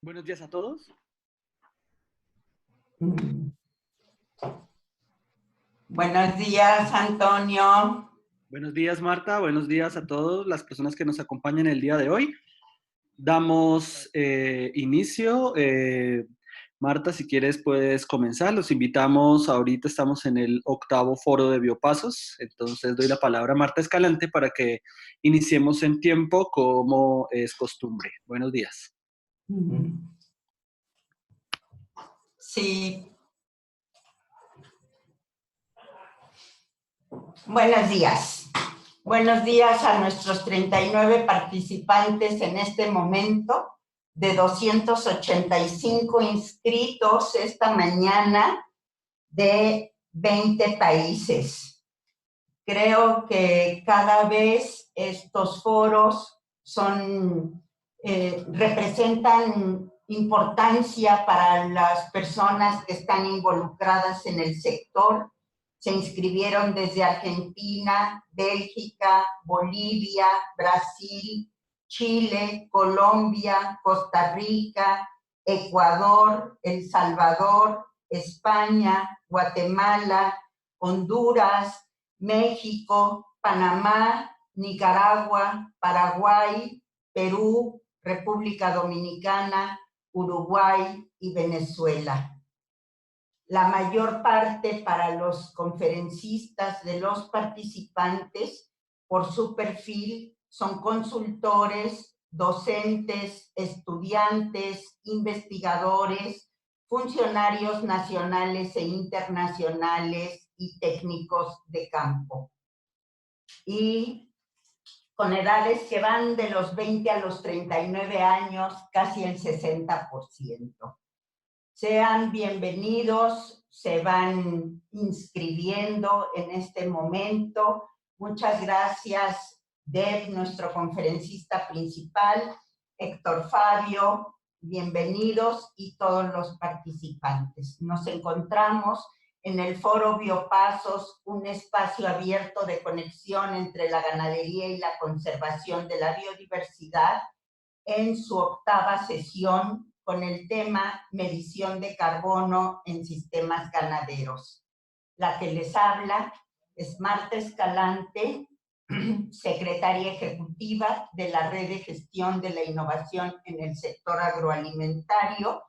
Buenos días a todos. Buenos días, Antonio. Buenos días, Marta. Buenos días a todas las personas que nos acompañan el día de hoy. Damos inicio. Marta, si quieres puedes comenzar. Los invitamos. Ahorita estamos en el 8º foro de Biopasos. Entonces doy la palabra a Marta Escalante para que iniciemos en tiempo como es costumbre. Buenos días. Sí. Buenos días. Buenos días a nuestros 39 participantes en este momento, de 285 inscritos esta mañana de 20 países. Creo que cada vez estos foros representan importancia para las personas que están involucradas en el sector. Se inscribieron desde Argentina, Bélgica, Bolivia, Brasil, Chile, Colombia, Costa Rica, Ecuador, El Salvador, España, Guatemala, Honduras, México, Panamá, Nicaragua, Paraguay, Perú, República Dominicana, Uruguay y Venezuela. La mayor parte para los conferencistas de los participantes, por su perfil, son consultores, docentes, estudiantes, investigadores, funcionarios nacionales e internacionales y técnicos de campo. Y con edades que van de los 20 a los 39 años, casi el 60%. Sean bienvenidos, se van inscribiendo en este momento. Muchas gracias, Deb, nuestro conferencista principal, Héctor Fabio, bienvenidos y todos los participantes. Nos encontramos en el Foro Biopasos, un espacio abierto de conexión entre la ganadería y la conservación de la biodiversidad, en su 8ª sesión con el tema medición de carbono en sistemas ganaderos. La que les habla es Marta Escalante, secretaria ejecutiva de la Red de Gestión de la Innovación en el Sector Agroalimentario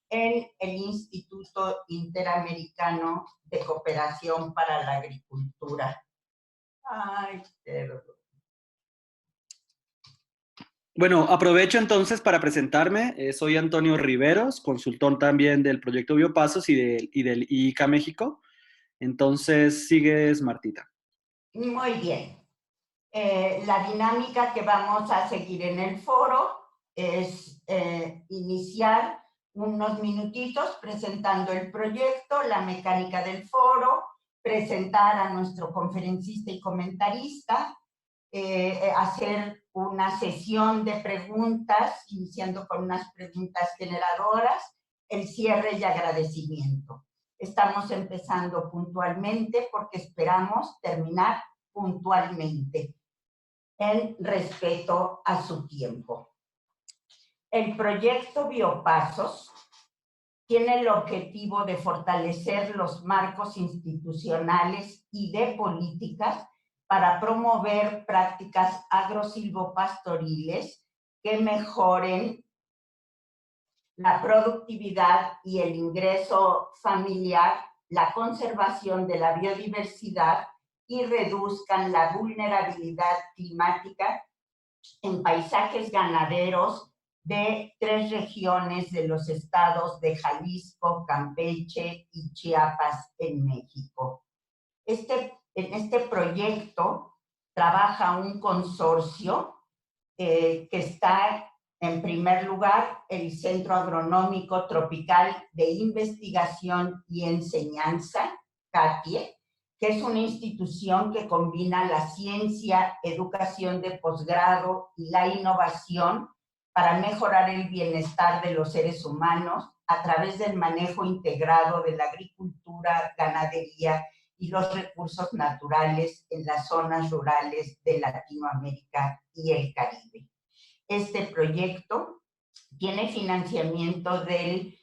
en el Instituto Interamericano de Cooperación para la Agricultura. Ay, perdón. Bueno, aprovecho entonces para presentarme. Soy Antonio Riveros, consultor también del proyecto Biopasos y del IICA México. Entonces, sigues, Martita. Muy bien. La dinámica que vamos a seguir en el foro es iniciar unos minutitos presentando el proyecto, la mecánica del foro, presentar a nuestro conferencista y comentarista, hacer una sesión de preguntas, iniciando con unas preguntas generadoras, el cierre y agradecimiento. Estamos empezando puntualmente porque esperamos terminar puntualmente, en respeto a su tiempo. El proyecto Biopasos tiene el objetivo de fortalecer los marcos institucionales y de políticas para promover prácticas agrosilvopastoriles que mejoren la productividad y el ingreso familiar, la conservación de la biodiversidad y reduzcan la vulnerabilidad climática en paisajes ganaderos de 3 regiones de los estados de Jalisco, Campeche y Chiapas en México. En este proyecto trabaja un consorcio que está, en primer lugar, el Centro Agronómico Tropical de Investigación y Enseñanza, CATIE, que es una institución que combina la ciencia, educación de posgrado y la innovación para mejorar el bienestar de los seres humanos a través del manejo integrado de la agricultura, ganadería y los recursos naturales en las zonas rurales de Latinoamérica y el Caribe. Este proyecto tiene financiamiento del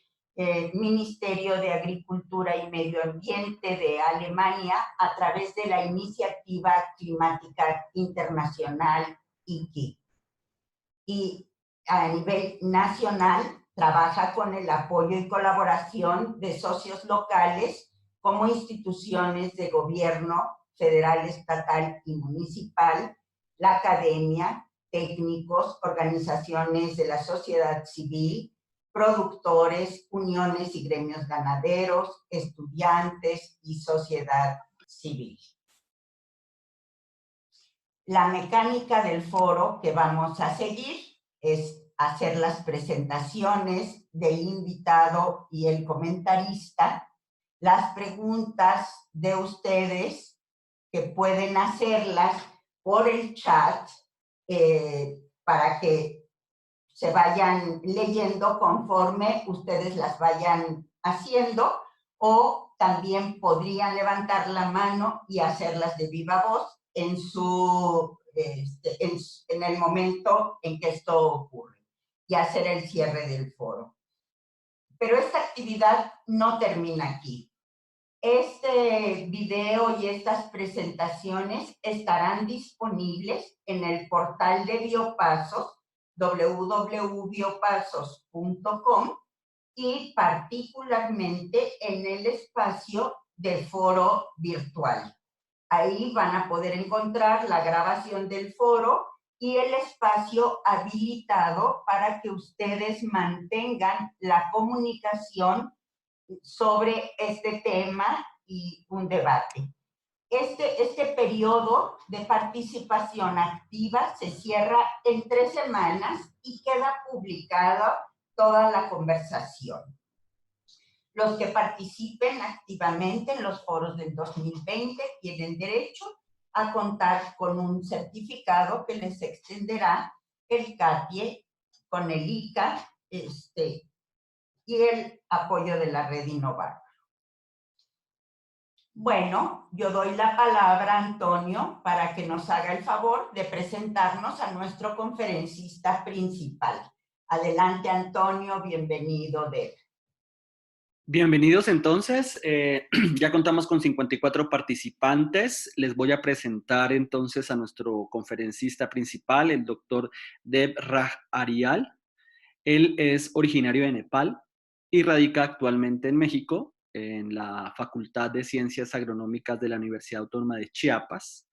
Ministerio de Agricultura y Medio Ambiente de Alemania a través de la Iniciativa Climática Internacional IKI. Y a nivel nacional trabaja con el apoyo y colaboración de socios locales como instituciones de gobierno federal, estatal y municipal, la academia, técnicos, organizaciones de la sociedad civil, productores, uniones y gremios ganaderos, estudiantes y sociedad civil. La mecánica del foro que vamos a seguir es hacer las presentaciones del invitado y el comentarista, las preguntas de ustedes que pueden hacerlas por el chat para que se vayan leyendo conforme ustedes las vayan haciendo, o también podrían levantar la mano y hacerlas de viva voz en el momento en que esto ocurre y hacer el cierre del foro. Pero esta actividad no termina aquí. Este video y estas presentaciones estarán disponibles en el portal de Biopasos, www.biopasos.com, y particularmente en el espacio de foro virtual. Ahí van a poder encontrar la grabación del foro y el espacio habilitado para que ustedes mantengan la comunicación sobre este tema y un debate. Este periodo de participación activa se cierra en 3 semanas y queda publicada toda la conversación. Los que participen activamente en los foros del 2020 tienen derecho a contar con un certificado que les extenderá el CATIE con el ICA y el apoyo de la red Innovar. Bueno, yo doy la palabra a Antonio para que nos haga el favor de presentarnos a nuestro conferencista principal. Adelante, Antonio, bienvenido. Bienvenidos entonces, ya contamos con 54 participantes. Les voy a presentar entonces a nuestro conferencista principal, el doctor Deb Raj Aryal. Él es originario de Nepal y radica actualmente en México, en la Facultad de Ciencias Agronómicas de la Universidad Autónoma de Chiapas,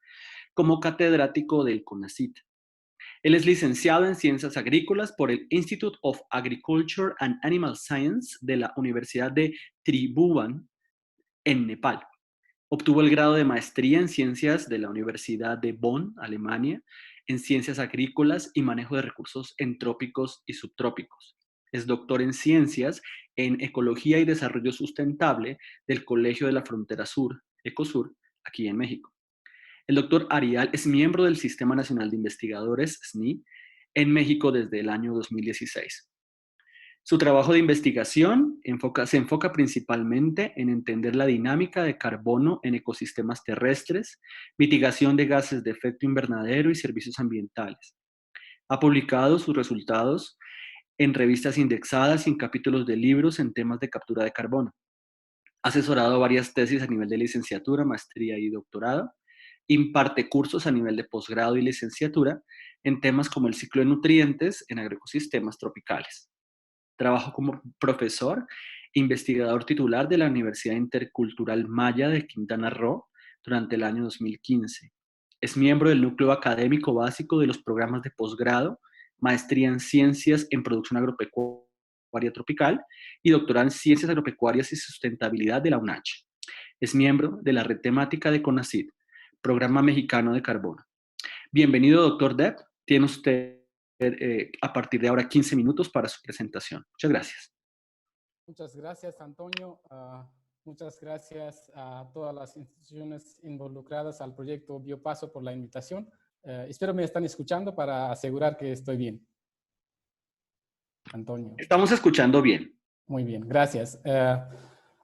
como catedrático del CONACYT. Él es licenciado en Ciencias Agrícolas por el Institute of Agriculture and Animal Science de la Universidad de Tribhuvan, en Nepal. Obtuvo el grado de maestría en Ciencias de la Universidad de Bonn, Alemania, en Ciencias Agrícolas y Manejo de Recursos en Trópicos y Subtrópicos. Es doctor en Ciencias en Ecología y Desarrollo Sustentable del Colegio de la Frontera Sur, ECOSUR, aquí en México. El doctor Aryal es miembro del Sistema Nacional de Investigadores, SNI, en México desde el año 2016. Su trabajo de investigación se enfoca principalmente en entender la dinámica de carbono en ecosistemas terrestres, mitigación de gases de efecto invernadero y servicios ambientales. Ha publicado sus resultados en revistas indexadas y en capítulos de libros en temas de captura de carbono. Ha asesorado varias tesis a nivel de licenciatura, maestría y doctorado. Imparte cursos a nivel de posgrado y licenciatura en temas como el ciclo de nutrientes en agroecosistemas tropicales. Trabajó como profesor e investigador titular de la Universidad Intercultural Maya de Quintana Roo durante el año 2015. Es miembro del núcleo académico básico de los programas de posgrado, maestría en Ciencias en Producción Agropecuaria Tropical y doctorado en Ciencias Agropecuarias y Sustentabilidad de la UNACH. Es miembro de la red temática de CONACYT, Programa Mexicano de Carbono. Bienvenido, doctor Deb. Tiene usted a partir de ahora 15 minutos para su presentación. Muchas gracias. Muchas gracias, Antonio. Muchas gracias a todas las instituciones involucradas al proyecto Biopaso por la invitación. Espero me están escuchando para asegurar que estoy bien. Antonio. Estamos escuchando bien. Muy bien, gracias.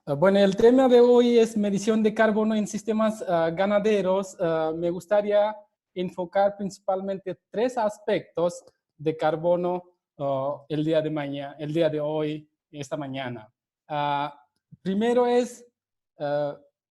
Bueno, el tema de hoy es medición de carbono en sistemas ganaderos. Me gustaría enfocar principalmente 3 aspectos de carbono el día de mañana, el día de hoy, esta mañana. Primero es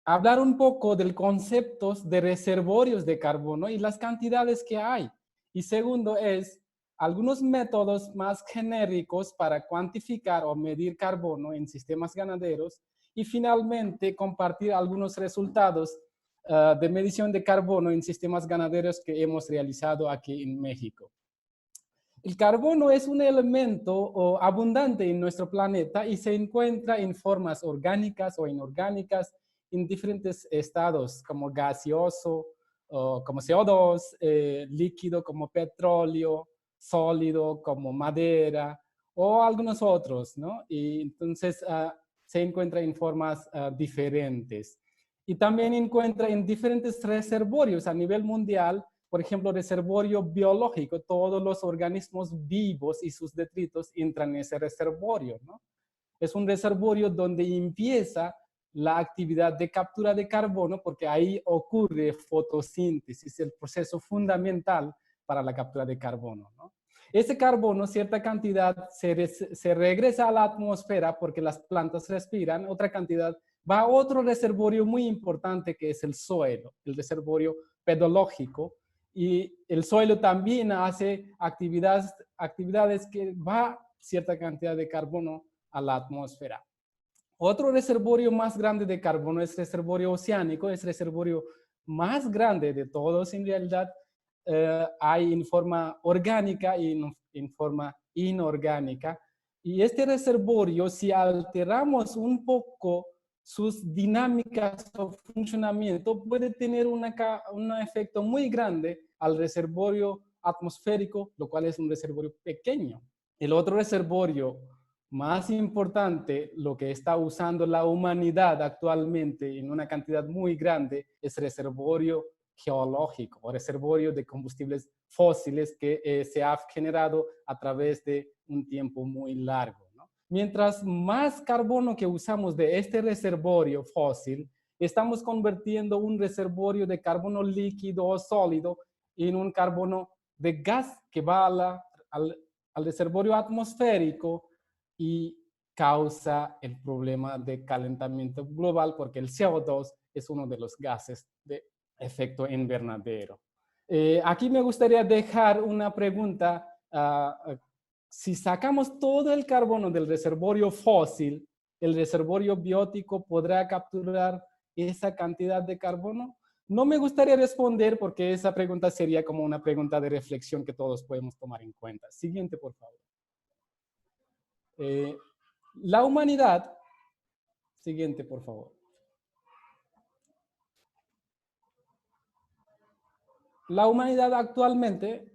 hablar un poco del concepto de reservorios de carbono y las cantidades que hay. Y segundo es algunos métodos más genéricos para cuantificar o medir carbono en sistemas ganaderos. Y finalmente compartir algunos resultados de medición de carbono en sistemas ganaderos que hemos realizado aquí en México. El carbono es un elemento abundante en nuestro planeta y se encuentra en formas orgánicas o inorgánicas en diferentes estados, como gaseoso, como CO2, líquido como petróleo, sólido como madera, o algunos otros, ¿no? Y entonces se encuentra en formas diferentes. Y también encuentra en diferentes reservorios a nivel mundial. Por ejemplo, reservorio biológico, todos los organismos vivos y sus detritos entran en ese reservorio, ¿no? Es un reservorio donde empieza la actividad de captura de carbono, porque ahí ocurre fotosíntesis, el proceso fundamental para la captura de carbono, ¿no? Ese carbono, cierta cantidad, se regresa a la atmósfera porque las plantas respiran, otra cantidad va a otro reservorio muy importante que es el suelo, el reservorio pedológico. Y el suelo también hace actividades que va cierta cantidad de carbono a la atmósfera. Otro reservorio más grande de carbono es el reservorio oceánico, es el reservorio más grande de todos en realidad. Hay en forma orgánica y en forma inorgánica. Y este reservorio, si alteramos un poco sus dinámicas o funcionamiento, puede tener un efecto muy grande al reservorio atmosférico, lo cual es un reservorio pequeño. El otro reservorio más importante, lo que está usando la humanidad actualmente en una cantidad muy grande, es el reservorio geológico o reservorio de combustibles fósiles que se ha generado a través de un tiempo muy largo. Mientras más carbono que usamos de este reservorio fósil, estamos convirtiendo un reservorio de carbono líquido o sólido en un carbono de gas que va al reservorio atmosférico y causa el problema de calentamiento global, porque el CO2 es uno de los gases de efecto invernadero. Aquí me gustaría dejar una pregunta. Si sacamos todo el carbono del reservorio fósil, ¿el reservorio biótico podrá capturar esa cantidad de carbono? No me gustaría responder porque esa pregunta sería como una pregunta de reflexión que todos podemos tomar en cuenta. Siguiente, por favor. La humanidad, siguiente, por favor. La humanidad actualmente,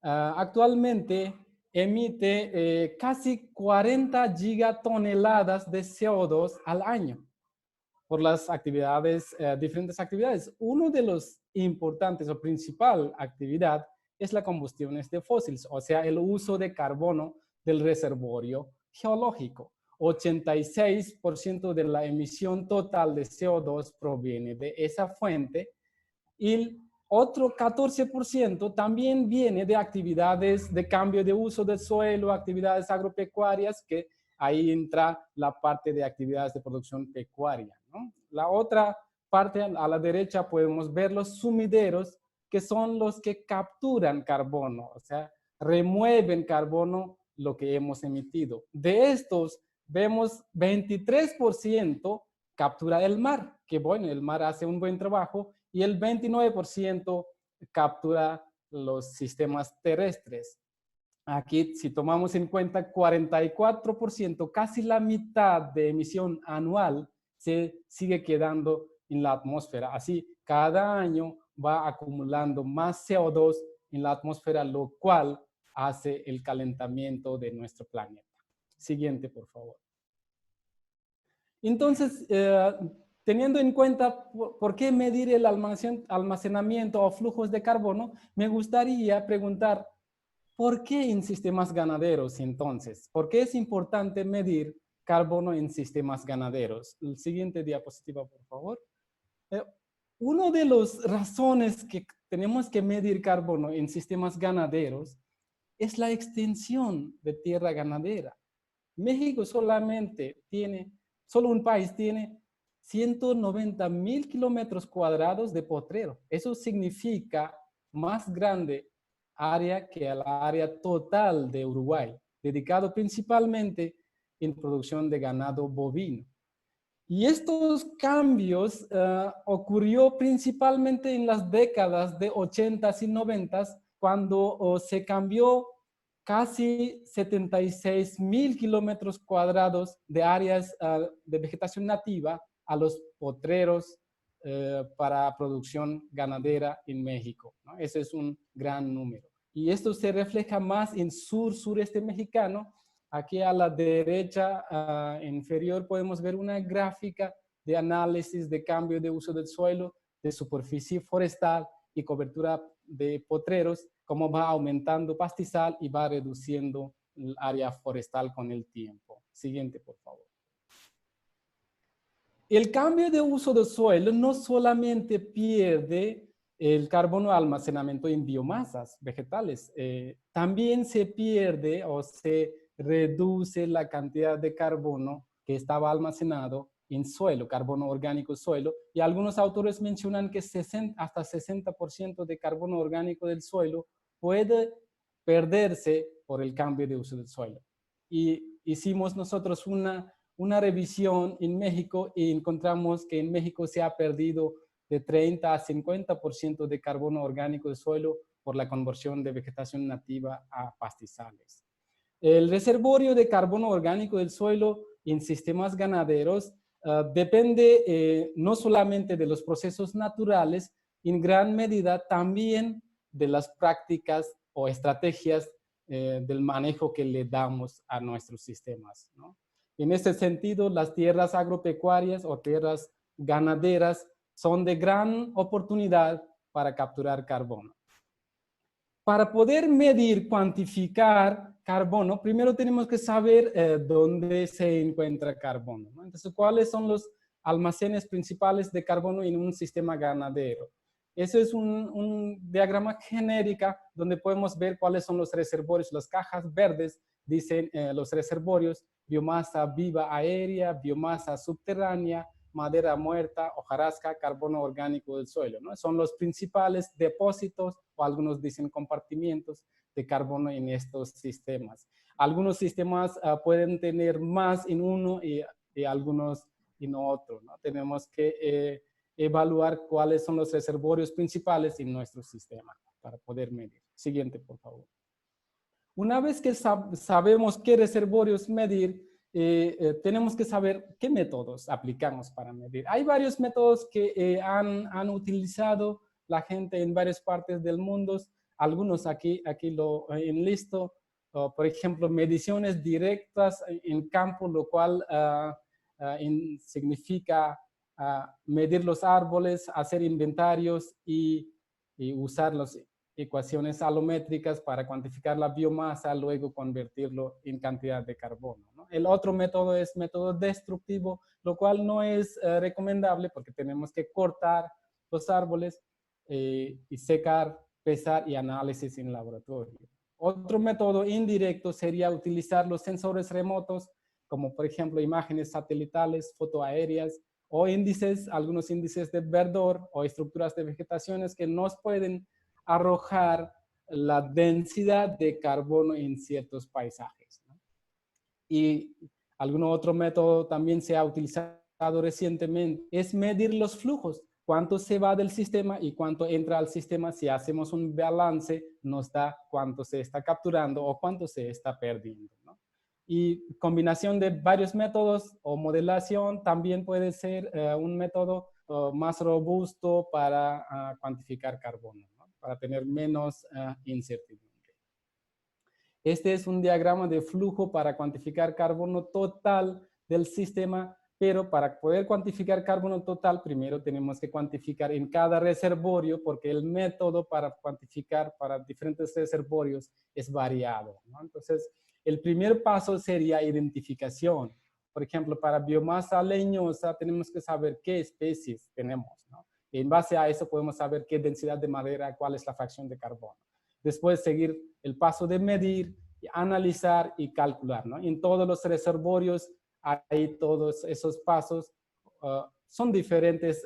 actualmente emite casi 40 gigatoneladas de CO2 al año por las actividades, diferentes actividades. Uno de los importantes o principal actividad es la combustión de fósiles, o sea, el uso de carbono del reservorio geológico. 86% de la emisión total de CO2 proviene de esa fuente y el otro 14% también viene de actividades de cambio de uso del suelo, actividades agropecuarias, que ahí entra la parte de actividades de producción pecuaria, ¿no? La otra parte, a la derecha, podemos ver los sumideros, que son los que capturan carbono, o sea, remueven carbono lo que hemos emitido. De estos, vemos 23% captura el mar, que bueno, el mar hace un buen trabajo, y el 29% captura los sistemas terrestres. Aquí, si tomamos en cuenta 44%, casi la mitad de emisión anual se sigue quedando en la atmósfera. Así, cada año va acumulando más CO2 en la atmósfera, lo cual hace el calentamiento de nuestro planeta. Siguiente, por favor. Entonces, teniendo en cuenta por qué medir el almacenamiento o flujos de carbono, me gustaría preguntar, ¿por qué en sistemas ganaderos entonces? ¿Por qué es importante medir carbono en sistemas ganaderos? El siguiente diapositiva, por favor. Una de las razones que tenemos que medir carbono en sistemas ganaderos es la extensión de tierra ganadera. México solamente tiene, solo un país tiene 190,000 kilómetros cuadrados de potrero. Eso significa más grande área que la área total de Uruguay, dedicado principalmente en producción de ganado bovino. Y estos cambios ocurrió principalmente en las décadas de 80s y 90s, cuando se cambió casi 76,000 kilómetros cuadrados de áreas de vegetación nativa a los potreros para producción ganadera en México, ¿no? Ese es un gran número. Y esto se refleja más en sureste mexicano. Aquí a la derecha inferior podemos ver una gráfica de análisis de cambio de uso del suelo, de superficie forestal y cobertura de potreros, cómo va aumentando pastizal y va reduciendo el área forestal con el tiempo. Siguiente, por favor. El cambio de uso del suelo no solamente pierde el carbono almacenamiento en biomasas vegetales, también se pierde o se reduce la cantidad de carbono que estaba almacenado en suelo, carbono orgánico suelo, y algunos autores mencionan que hasta 60% de carbono orgánico del suelo puede perderse por el cambio de uso del suelo. Y hicimos nosotros una revisión en México y encontramos que en México se ha perdido de 30 a 50% de carbono orgánico del suelo por la conversión de vegetación nativa a pastizales. El reservorio de carbono orgánico del suelo en sistemas ganaderos depende no solamente de los procesos naturales, en gran medida también de las prácticas o estrategias del manejo que le damos a nuestros sistemas, ¿no? En este sentido, las tierras agropecuarias o tierras ganaderas son de gran oportunidad para capturar carbono. Para poder medir, cuantificar carbono, primero tenemos que saber dónde se encuentra carbono, ¿no? Entonces, ¿cuáles son los almacenes principales de carbono en un sistema ganadero? Ese es un diagrama genérico donde podemos ver cuáles son los reservorios. Las cajas verdes dicen los reservorios: biomasa viva aérea, biomasa subterránea, madera muerta, hojarasca, carbono orgánico del suelo, ¿no? Son los principales depósitos, o algunos dicen compartimientos, de carbono en estos sistemas. Algunos sistemas pueden tener más en uno y algunos en otro, ¿no? Tenemos que evaluar cuáles son los reservorios principales en nuestro sistema para poder medir. Siguiente, por favor. Una vez que sabemos qué reservorios medir, tenemos que saber qué métodos aplicamos para medir. Hay varios métodos que han utilizado la gente en varias partes del mundo. Algunos aquí lo enlisto. Por ejemplo, mediciones directas en campo, lo cual significa medir los árboles, hacer inventarios y usar las ecuaciones alométricas para cuantificar la biomasa, luego convertirlo en cantidad de carbono, ¿no? El otro método es método destructivo, lo cual no es recomendable porque tenemos que cortar los árboles y secar, pesar y análisis en laboratorio. Otro método indirecto sería utilizar los sensores remotos, como por ejemplo imágenes satelitales, fotoaéreas, o índices, algunos índices de verdor o estructuras de vegetaciones que nos pueden arrojar la densidad de carbono en ciertos paisajes, ¿no? Y algún otro método también se ha utilizado recientemente, es medir los flujos, cuánto se va del sistema y cuánto entra al sistema. Si hacemos un balance, nos da cuánto se está capturando o cuánto se está perdiendo, ¿no? Y combinación de varios métodos o modelación también puede ser un método más robusto para cuantificar carbono, ¿no? Para tener menos incertidumbre. Este es un diagrama de flujo para cuantificar carbono total del sistema, pero para poder cuantificar carbono total, primero tenemos que cuantificar en cada reservorio, porque el método para cuantificar para diferentes reservorios es variado, ¿no? Entonces, el primer paso sería identificación. Por ejemplo, para biomasa leñosa tenemos que saber qué especies tenemos, ¿no? En base a eso podemos saber qué densidad de madera, cuál es la fracción de carbono. después seguir el paso de medir, analizar y calcular, ¿no? En todos los reservorios hay todos esos pasos. Son diferentes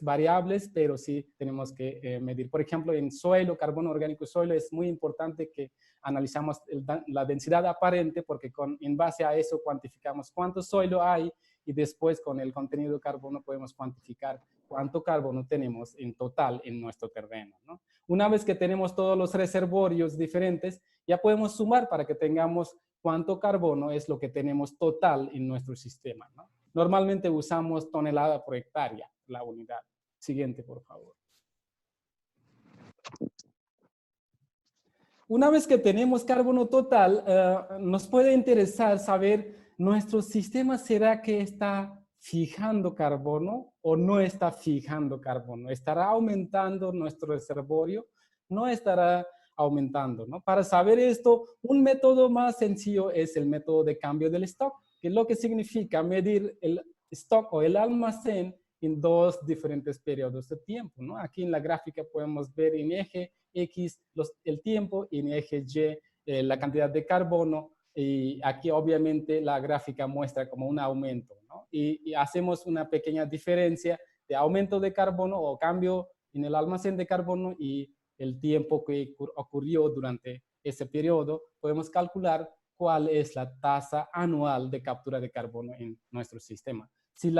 variables, pero sí tenemos que medir. Por ejemplo, en suelo, carbono orgánico suelo, es muy importante que analizamos la densidad aparente, porque en base a eso cuantificamos cuánto suelo hay, y después con el contenido de carbono podemos cuantificar cuánto carbono tenemos en total en nuestro terreno, ¿no? Una vez que tenemos todos los reservorios diferentes, ya podemos sumar para que tengamos cuánto carbono es lo que tenemos total en nuestro sistema, ¿no? Normalmente usamos tonelada por hectárea, la unidad. Siguiente, por favor. Una vez que tenemos carbono total, nos puede interesar saber, ¿nuestro sistema será que está fijando carbono o no está fijando carbono? ¿Estará aumentando nuestro reservorio? ¿No estará aumentando, ¿no? Para saber esto, un método más sencillo es el método de cambio del stock, que es lo que significa medir el stock o el almacén en dos diferentes periodos de tiempo, ¿no? Aquí en la gráfica podemos ver en eje X el tiempo y en eje Y la cantidad de carbono, y aquí obviamente la gráfica muestra como un aumento, ¿no? Y hacemos una pequeña diferencia de aumento de carbono o cambio en el almacén de carbono y el tiempo que ocurrió durante ese periodo. Podemos calcular cuál es la tasa anual de captura de carbono en nuestro sistema. Si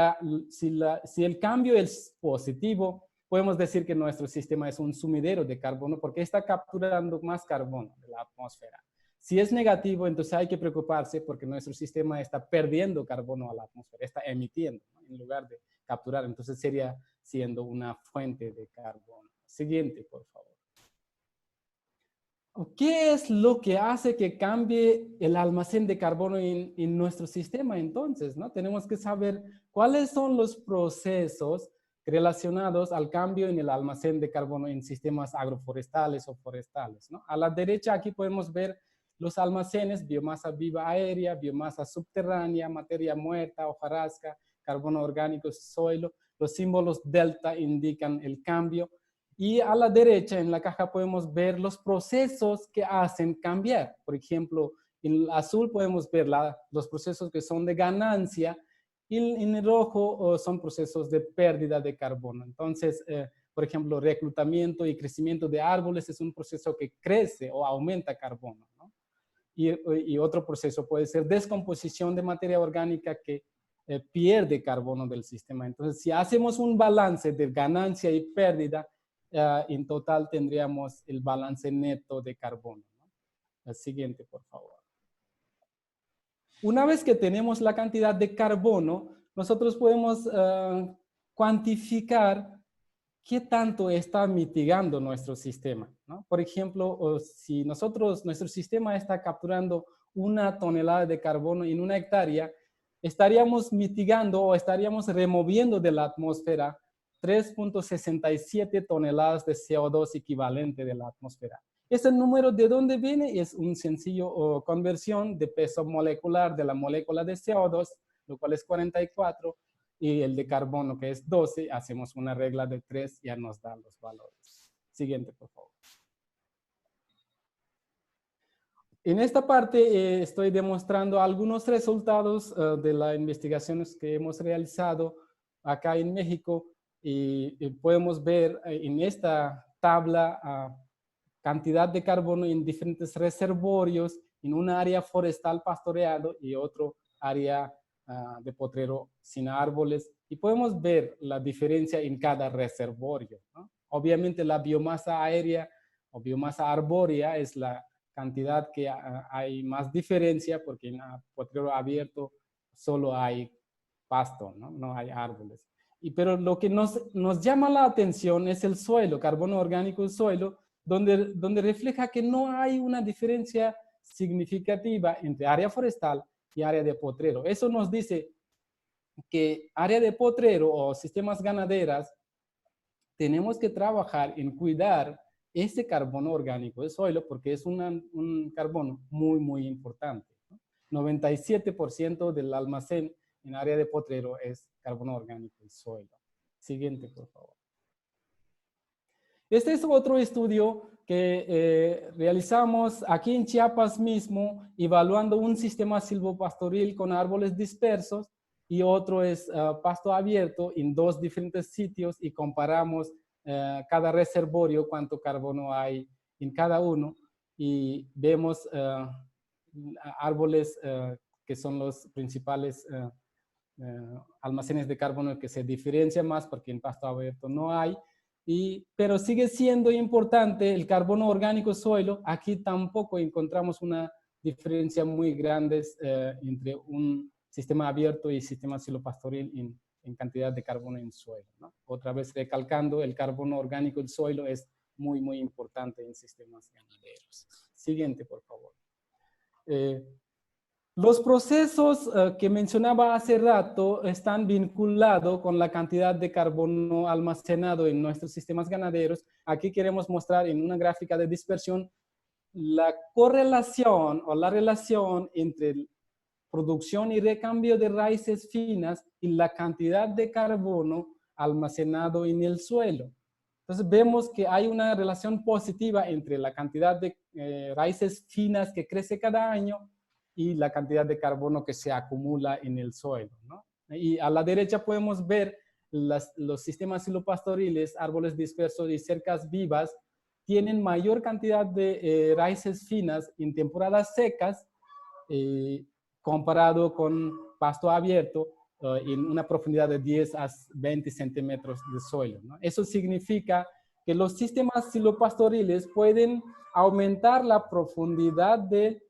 el cambio es positivo, podemos decir que nuestro sistema es un sumidero de carbono porque está capturando más carbono de la atmósfera. Si es negativo, entonces hay que preocuparse porque nuestro sistema está perdiendo carbono a la atmósfera, está emitiendo, ¿no? En lugar de capturar. Entonces sería siendo una fuente de carbono. Siguiente, por favor. ¿Qué es lo que hace que cambie el almacén de carbono en nuestro sistema entonces, ¿no? Tenemos que saber cuáles son los procesos relacionados al cambio en el almacén de carbono en sistemas agroforestales o forestales, ¿no? A la derecha aquí podemos ver los almacenes: biomasa viva aérea, biomasa subterránea, materia muerta, hojarasca, carbono orgánico, suelo. Los símbolos delta indican el cambio. Y a la derecha en la caja podemos ver los procesos que hacen cambiar. Por ejemplo, en el azul podemos ver los procesos que son de ganancia, y en el rojo son procesos de pérdida de carbono. Entonces, por ejemplo, reclutamiento y crecimiento de árboles es un proceso que crece o aumenta carbono, ¿no? Y otro proceso puede ser descomposición de materia orgánica que pierde carbono del sistema. Entonces, si hacemos un balance de ganancia y pérdida, en total tendríamos el balance neto de carbono, ¿no? La siguiente, por favor. Una vez que tenemos la cantidad de carbono, nosotros podemos cuantificar qué tanto está mitigando nuestro sistema, ¿no? Por ejemplo, si nuestro sistema está capturando 1 tonelada de carbono en 1 hectárea, estaríamos mitigando o estaríamos removiendo de la atmósfera 3.67 toneladas de CO2 equivalente de la atmósfera. Ese número, ¿de dónde viene? Es un sencillo conversión de peso molecular de la molécula de CO2, lo cual es 44, y el de carbono, que es 12. Hacemos una regla de 3 y ya nos dan los valores. Siguiente, por favor. En esta parte estoy demostrando algunos resultados de las investigaciones que hemos realizado acá en México, y podemos ver en esta tabla cantidad de carbono en diferentes reservorios, en un área forestal pastoreado y otro área de potrero sin árboles, y podemos ver la diferencia en cada reservorio, ¿no? Obviamente la biomasa aérea o biomasa arbórea es la cantidad que hay más diferencia, porque en potrero abierto solo hay pasto, ¿no? No hay árboles. Pero lo que nos llama la atención es el suelo, carbono orgánico del suelo, donde refleja que no hay una diferencia significativa entre área forestal y área de potrero. Eso nos dice que área de potrero o sistemas ganaderas tenemos que trabajar en cuidar ese carbono orgánico del suelo, porque es un carbono muy, muy importante, ¿no? 97% del almacén en área de potrero es carbono orgánico del suelo. Siguiente, por favor. Este es otro estudio que realizamos aquí en Chiapas mismo, evaluando un sistema silvopastoril con árboles dispersos y otro es pasto abierto en 2 diferentes sitios y comparamos cada reservorio, cuánto carbono hay en cada uno y vemos árboles que son los principales almacenes de carbono que se diferencian más porque en pasto abierto no hay. Pero sigue siendo importante el carbono orgánico suelo. Aquí tampoco encontramos una diferencia muy grande entre un sistema abierto y sistema silvopastoril en cantidad de carbono en suelo, ¿no? Otra vez recalcando, el carbono orgánico del suelo es muy, muy importante en sistemas ganaderos. Siguiente, por favor. Los procesos que mencionaba hace rato están vinculados con la cantidad de carbono almacenado en nuestros sistemas ganaderos. Aquí queremos mostrar en una gráfica de dispersión la correlación o la relación entre producción y recambio de raíces finas y la cantidad de carbono almacenado en el suelo. Entonces vemos que hay una relación positiva entre la cantidad de raíces finas que crece cada año y la cantidad de carbono que se acumula en el suelo, ¿no? Y a la derecha podemos ver los sistemas silvopastoriles, árboles dispersos y cercas vivas, tienen mayor cantidad de raíces finas en temporadas secas comparado con pasto abierto en una profundidad de 10 a 20 centímetros de suelo, ¿no? Eso significa que los sistemas silvopastoriles pueden aumentar la profundidad de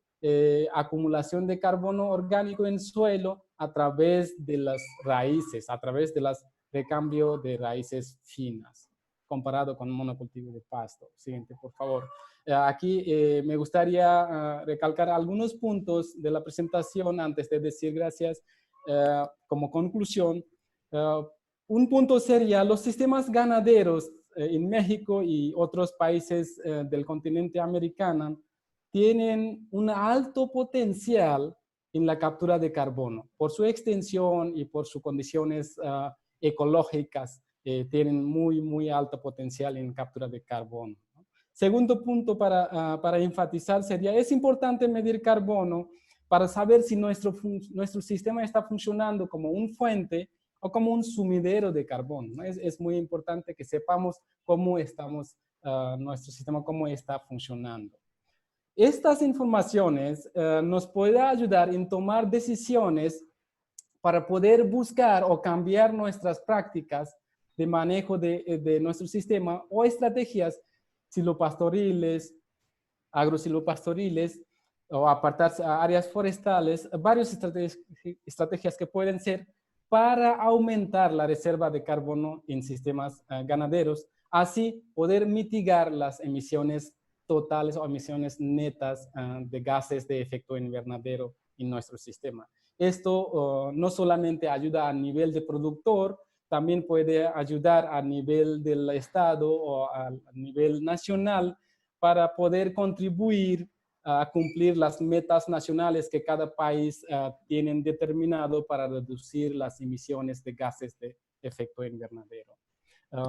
acumulación de carbono orgánico en suelo a través de las raíces, a través de las recambio de raíces finas, comparado con monocultivo de pasto. Siguiente, por favor. Aquí me gustaría recalcar algunos puntos de la presentación antes de decir gracias. Como conclusión, un punto sería los sistemas ganaderos en México y otros países del continente americano tienen un alto potencial en la captura de carbono. Por su extensión y por sus condiciones ecológicas, tienen muy, muy alto potencial en captura de carbono, ¿no? Segundo punto para enfatizar sería, es importante medir carbono para saber si nuestro sistema está funcionando como un fuente o como un sumidero de carbono, ¿no? Es muy importante que sepamos cómo estamos, nuestro sistema, cómo está funcionando. Estas informaciones nos pueden ayudar en tomar decisiones para poder buscar o cambiar nuestras prácticas de manejo de nuestro sistema o estrategias silvopastoriles, agrosilvopastoriles o apartar áreas forestales, varias estrategias que pueden ser para aumentar la reserva de carbono en sistemas ganaderos, así poder mitigar las emisiones totales o emisiones netas de gases de efecto invernadero en nuestro sistema. Esto no solamente ayuda a nivel de productor, también puede ayudar a nivel del Estado o a nivel nacional para poder contribuir a cumplir las metas nacionales que cada país tienen determinado para reducir las emisiones de gases de efecto invernadero.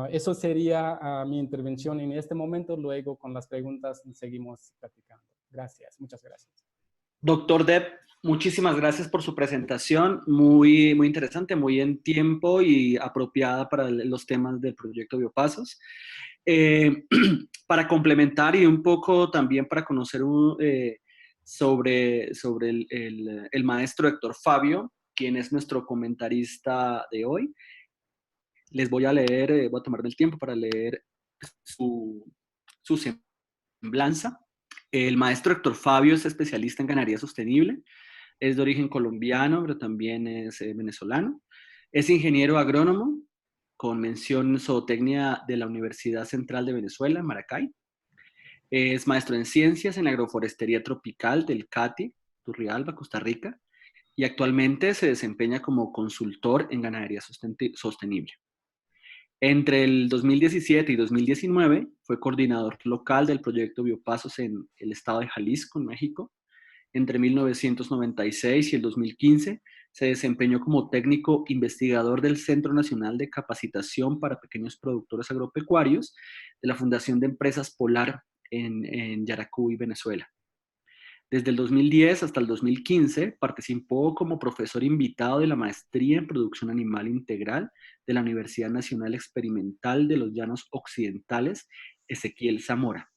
Eso sería mi intervención en este momento. Luego con las preguntas seguimos platicando. Gracias, muchas gracias. Doctor Depp, muchísimas gracias por su presentación, muy, muy interesante, muy en tiempo y apropiada para los temas del proyecto Biopasos. Para complementar y un poco también para conocer sobre el maestro Héctor Fabio, quien es nuestro comentarista de hoy, les voy a leer, voy a tomarme el tiempo para leer su semblanza. El maestro Héctor Fabio es especialista en ganadería sostenible, es de origen colombiano, pero también es venezolano. Es ingeniero agrónomo con mención en zootecnia de la Universidad Central de Venezuela, en Maracay. Es maestro en ciencias en agroforestería tropical del CATI, Turrialba, Costa Rica, y actualmente se desempeña como consultor en ganadería sostenible. Entre el 2017 y 2019 fue coordinador local del proyecto Biopasos en el estado de Jalisco, en México. Entre 1996 y el 2015 se desempeñó como técnico investigador del Centro Nacional de Capacitación para Pequeños Productores Agropecuarios de la Fundación de Empresas Polar en Yaracuy, Venezuela. Desde el 2010 hasta el 2015 participó como profesor invitado de la Maestría en Producción Animal Integral de la Universidad Nacional Experimental de los Llanos Occidentales, Ezequiel Zamora.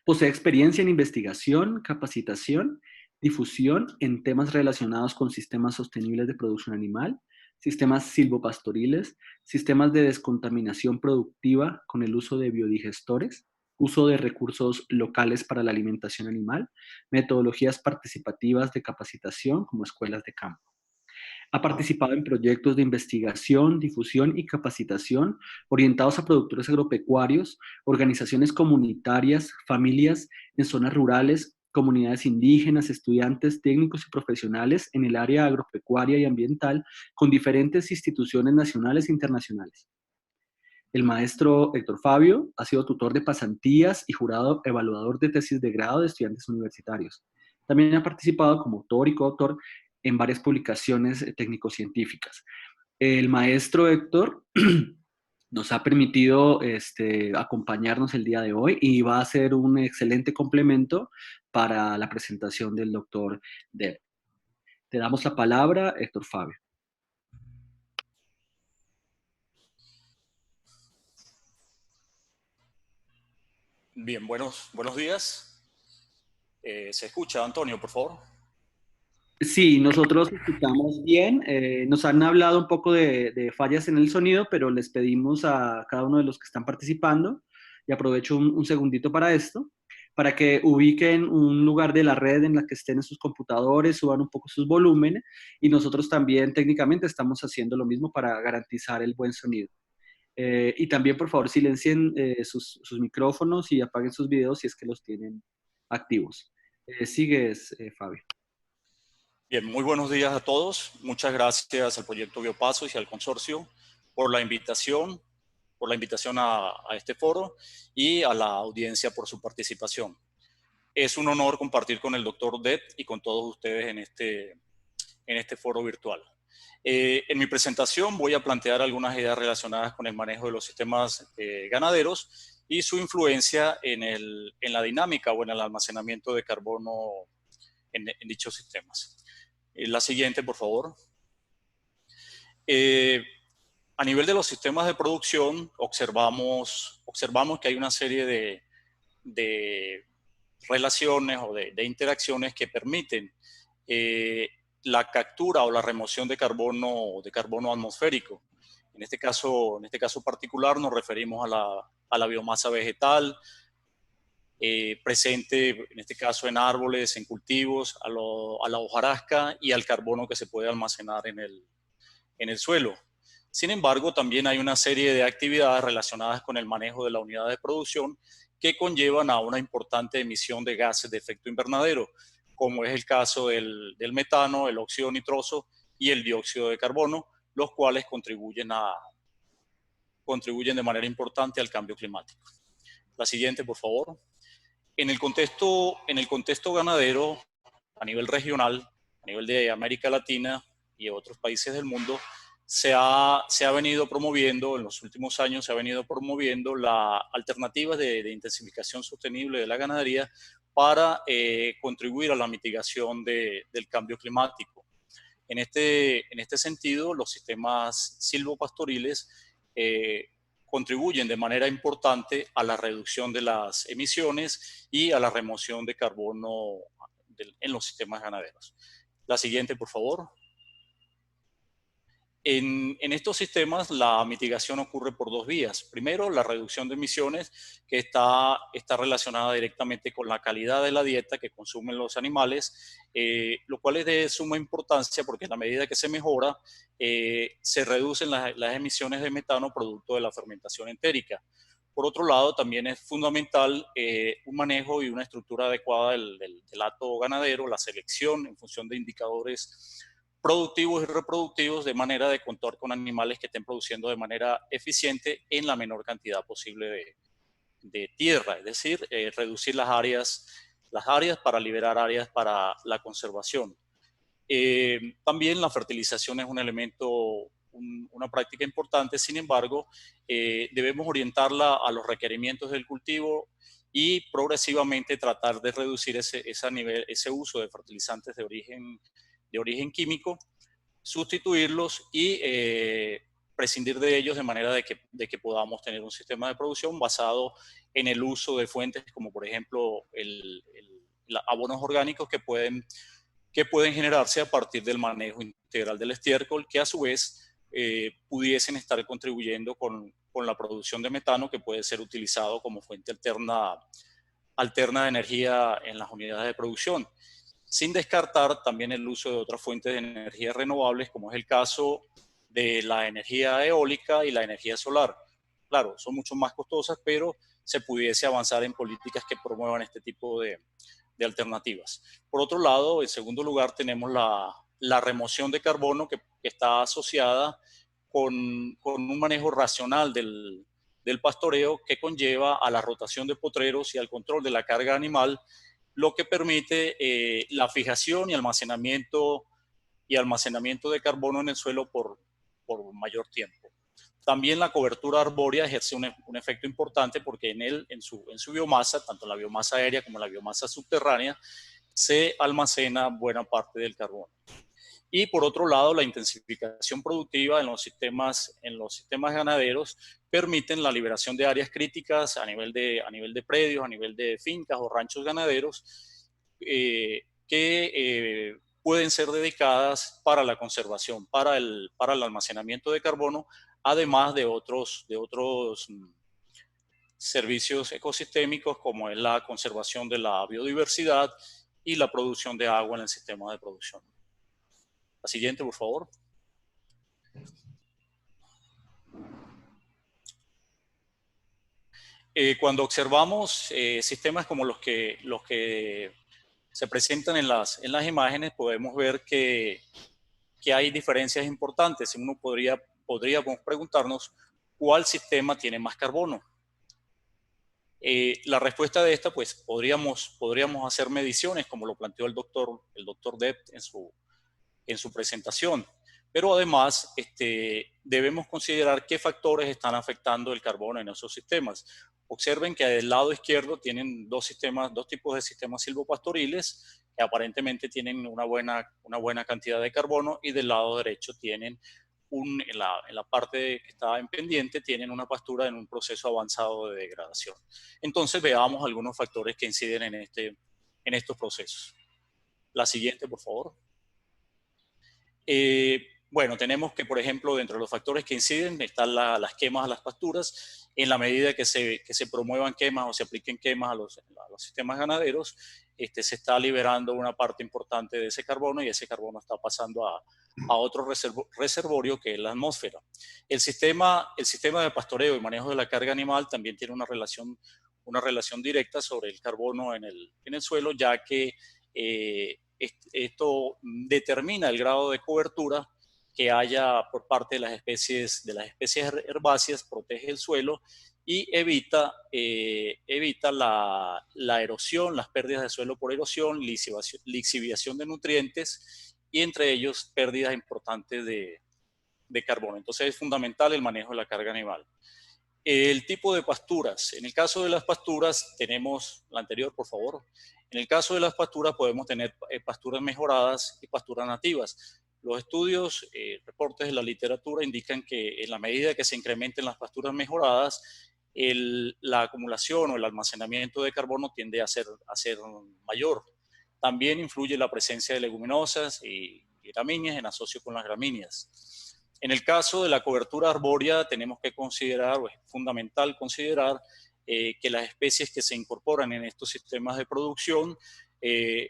Posee experiencia en investigación, capacitación, difusión en temas relacionados con sistemas sostenibles de producción animal, sistemas silvopastoriles, sistemas de descontaminación productiva con el uso de biodigestores, uso de recursos locales para la alimentación animal, metodologías participativas de capacitación como escuelas de campo. Ha participado en proyectos de investigación, difusión y capacitación orientados a productores agropecuarios, organizaciones comunitarias, familias en zonas rurales, comunidades indígenas, estudiantes, técnicos y profesionales en el área agropecuaria y ambiental con diferentes instituciones nacionales e internacionales. El maestro Héctor Fabio ha sido tutor de pasantías y jurado evaluador de tesis de grado de estudiantes universitarios. También ha participado como autor y coautor en varias publicaciones técnico-científicas. El maestro Héctor nos ha permitido acompañarnos el día de hoy y va a ser un excelente complemento para la presentación del doctor Deb. Te damos la palabra, Héctor Fabio. Bien, buenos días. ¿Se escucha, Antonio, por favor? Sí, nosotros escuchamos bien. Nos han hablado un poco de fallas en el sonido, pero les pedimos a cada uno de los que están participando, y aprovecho un segundito para esto, para que ubiquen un lugar de la red en la que estén en sus computadores, suban un poco sus volúmenes, y nosotros también técnicamente estamos haciendo lo mismo para garantizar el buen sonido. Y también, por favor, silencien sus micrófonos y apaguen sus videos si es que los tienen activos. Sigues, Fabio. Bien, muy buenos días a todos. Muchas gracias al Proyecto Biopasos y al consorcio por la invitación a este foro y a la audiencia por su participación. Es un honor compartir con el doctor Det y con todos ustedes en este foro virtual. En mi presentación voy a plantear algunas ideas relacionadas con el manejo de los sistemas ganaderos y su influencia en la dinámica o en el almacenamiento de carbono en dichos sistemas. La siguiente, por favor. A nivel de los sistemas de producción, observamos que hay una serie de relaciones o de interacciones que permiten la captura o la remoción de carbono atmosférico. En este caso particular nos referimos a la biomasa vegetal, presente en este caso en árboles, en cultivos, a la hojarasca y al carbono que se puede almacenar en el suelo. Sin embargo, también hay una serie de actividades relacionadas con el manejo de la unidad de producción que conllevan a una importante emisión de gases de efecto invernadero, como es el caso del metano, el óxido nitroso y el dióxido de carbono, los cuales contribuyen de manera importante al cambio climático. La siguiente, por favor. En el contexto ganadero, a nivel regional, a nivel de América Latina y otros países del mundo, se ha venido promoviendo, en los últimos años se ha venido promoviendo la alternativa de intensificación sostenible de la ganadería para contribuir a la mitigación del cambio climático. En este sentido, los sistemas silvopastoriles contribuyen de manera importante a la reducción de las emisiones y a la remoción de carbono en los sistemas ganaderos. La siguiente, por favor. En estos sistemas la mitigación ocurre por dos vías. Primero, la reducción de emisiones, que está relacionada directamente con la calidad de la dieta que consumen los animales, lo cual es de suma importancia porque a la medida que se mejora, se reducen las emisiones de metano producto de la fermentación entérica. Por otro lado, también es fundamental un manejo y una estructura adecuada del hato ganadero, la selección en función de indicadores productivos y reproductivos, de manera de contar con animales que estén produciendo de manera eficiente en la menor cantidad posible de tierra, es decir, reducir las áreas para liberar áreas para la conservación. También la fertilización es un elemento, una práctica importante. Sin embargo, debemos orientarla a los requerimientos del cultivo y progresivamente tratar de reducir ese uso de fertilizantes de origen químico, sustituirlos y prescindir de ellos de manera de que podamos tener un sistema de producción basado en el uso de fuentes como por ejemplo abonos orgánicos que pueden generarse a partir del manejo integral del estiércol, que a su vez pudiesen estar contribuyendo con la producción de metano, que puede ser utilizado como fuente alterna de energía en las unidades de producción, sin descartar también el uso de otras fuentes de energía renovables, como es el caso de la energía eólica y la energía solar. Claro, son mucho más costosas, pero se pudiese avanzar en políticas que promuevan este tipo de alternativas. Por otro lado, en segundo lugar, tenemos la remoción de carbono que está asociada con un manejo racional del pastoreo que conlleva a la rotación de potreros y al control de la carga animal, lo que permite la fijación y almacenamiento de carbono en el suelo por mayor tiempo. También la cobertura arbórea ejerce un efecto importante porque en su biomasa, tanto la biomasa aérea como la biomasa subterránea, se almacena buena parte del carbono. Y por otro lado, la intensificación productiva en los sistemas ganaderos permiten la liberación de áreas críticas a nivel de predios, a nivel de fincas o ranchos ganaderos, que pueden ser dedicadas para la conservación, para el almacenamiento de carbono, además de otros servicios ecosistémicos como es la conservación de la biodiversidad y la producción de agua en el sistema de producción. La siguiente, por favor. Cuando observamos sistemas como los que se presentan en las imágenes, podemos ver que hay diferencias importantes. Uno podríamos preguntarnos cuál sistema tiene más carbono. La respuesta de esta, pues podríamos hacer mediciones, como lo planteó el doctor Dept en su presentación. Pero además debemos considerar qué factores están afectando el carbono en esos sistemas. Observen que del lado izquierdo tienen dos tipos de sistemas silvopastoriles que aparentemente tienen una buena cantidad de carbono, y del lado derecho tienen en la parte que está en pendiente, tienen una pastura en un proceso avanzado de degradación. Entonces veamos algunos factores que inciden en estos procesos. La siguiente, por favor. Bueno, tenemos que, por ejemplo, dentro de los factores que inciden están las quemas a las pasturas. En la medida que se promuevan quemas o se apliquen quemas a los sistemas ganaderos, se está liberando una parte importante de ese carbono, y ese carbono está pasando a otro reservorio que es la atmósfera. El sistema de pastoreo y manejo de la carga animal también tiene una relación directa sobre el carbono en el suelo, ya que esto determina el grado de cobertura que haya por parte de las especies herbáceas, protege el suelo y evita la erosión, las pérdidas de suelo por erosión, lixiviación de nutrientes y entre ellos pérdidas importantes de carbono. Entonces es fundamental el manejo de la carga animal. El tipo de pasturas. En el caso de las pasturas, tenemos la anterior, por favor. En el caso de las pasturas podemos tener pasturas mejoradas y pasturas nativas. Los estudios, reportes de la literatura indican que en la medida que se incrementen las pasturas mejoradas, la acumulación o el almacenamiento de carbono tiende a ser mayor. También influye la presencia de leguminosas y gramíneas en asocio con las gramíneas. En el caso de la cobertura arbórea tenemos que considerar, o es fundamental considerar, que las especies que se incorporan en estos sistemas de producción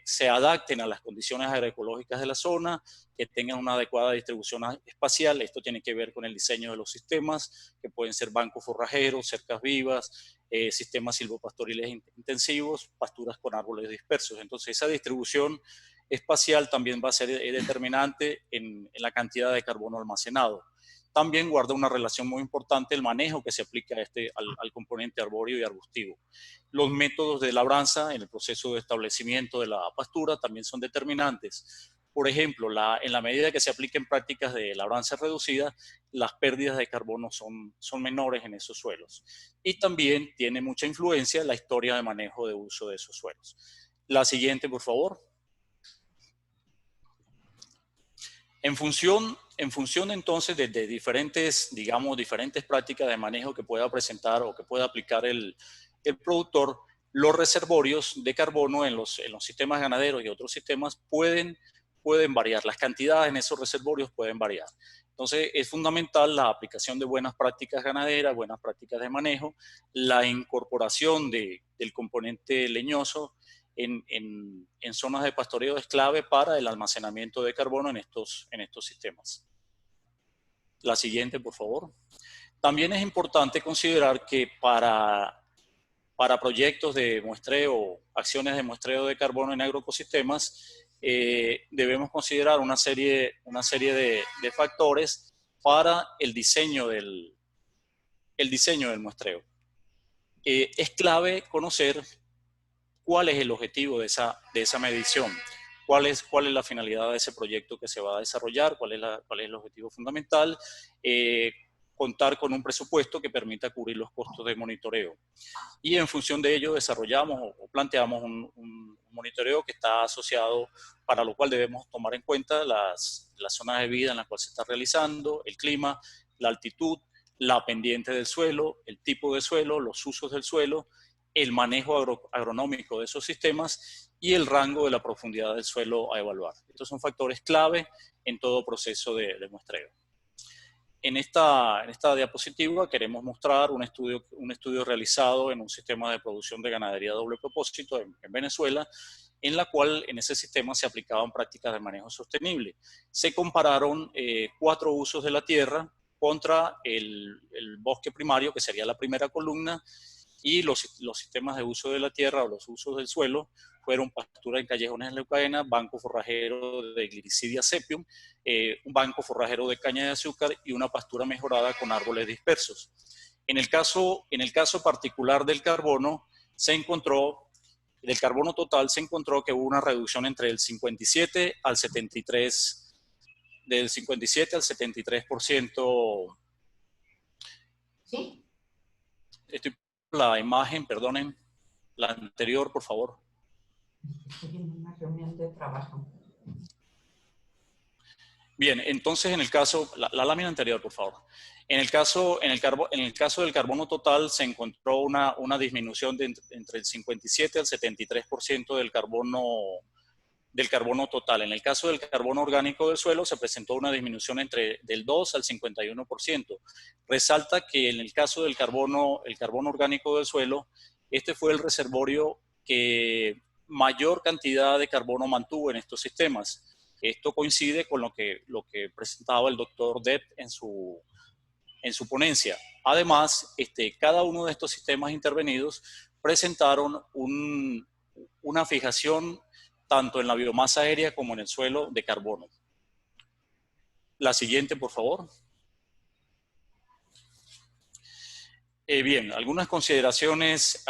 se adapten a las condiciones agroecológicas de la zona, que tengan una adecuada distribución espacial. Esto tiene que ver con el diseño de los sistemas, que pueden ser bancos forrajeros, cercas vivas, sistemas silvopastoriles intensivos, pasturas con árboles dispersos. Entonces esa distribución espacial también va a ser determinante en la cantidad de carbono almacenado. También guarda una relación muy importante el manejo que se aplica al componente arbóreo y arbustivo. Los métodos de labranza en el proceso de establecimiento de la pastura también son determinantes, Por ejemplo, en la medida que se apliquen prácticas de labranza reducida, las pérdidas de carbono son menores en esos suelos. Y también tiene mucha influencia la historia de manejo de uso de esos suelos. La siguiente, por favor. En función entonces de diferentes, digamos, diferentes prácticas de manejo que pueda presentar o que pueda aplicar el productor, los reservorios de carbono en los sistemas ganaderos y otros sistemas pueden variar. Las cantidades en esos reservorios pueden variar. Entonces, es fundamental la aplicación de buenas prácticas ganaderas, buenas prácticas de manejo, la incorporación del componente leñoso en zonas de pastoreo es clave para el almacenamiento de carbono en estos sistemas. La siguiente, por favor. También es importante considerar que para proyectos de muestreo, acciones de muestreo de carbono en agroecosistemas, debemos considerar una serie de factores para el diseño del muestreo. Es clave conocer cuál es el objetivo de esa medición, cuál es la finalidad de ese proyecto que se va a desarrollar, cuál es el objetivo fundamental, contar con un presupuesto que permita cubrir los costos de monitoreo. Y en función de ello desarrollamos o planteamos un monitoreo que está asociado, para lo cual debemos tomar en cuenta las zonas de vida en las cuales se está realizando, el clima, la altitud, la pendiente del suelo, el tipo de suelo, los usos del suelo, el manejo agronómico de esos sistemas y el rango de la profundidad del suelo a evaluar. Estos son factores clave en todo proceso de muestreo. En esta diapositiva queremos mostrar un estudio realizado en un sistema de producción de ganadería doble propósito en Venezuela, en la cual en ese sistema se aplicaban prácticas de manejo sostenible. Se compararon 4 usos de la tierra contra el bosque primario, que sería la primera columna, y los sistemas de uso de la tierra o los usos del suelo fueron pastura en callejones en leucaena, banco forrajero de Gliricidia sepium, un banco forrajero de caña de azúcar y una pastura mejorada con árboles dispersos. En el caso particular del carbono, del carbono total se encontró que hubo una reducción entre el 57 al 73, del 57 al 73%. Sí. Estoy la imagen, perdonen, la anterior, por favor. Estoy en una reunión de trabajo. Bien, entonces en el caso, la lámina anterior, por favor. En el caso del carbono total se encontró una disminución de entre el 57 al 73% del carbono total. En el caso del carbono orgánico del suelo se presentó una disminución del 2 al 51%. Resalta que en el caso del carbono orgánico del suelo, este fue el reservorio que mayor cantidad de carbono mantuvo en estos sistemas. Esto coincide con lo que presentaba el doctor Depp en su ponencia. Además, cada uno de estos sistemas intervenidos presentaron una fijación tanto en la biomasa aérea como en el suelo de carbono. La siguiente, por favor. Bien, algunas consideraciones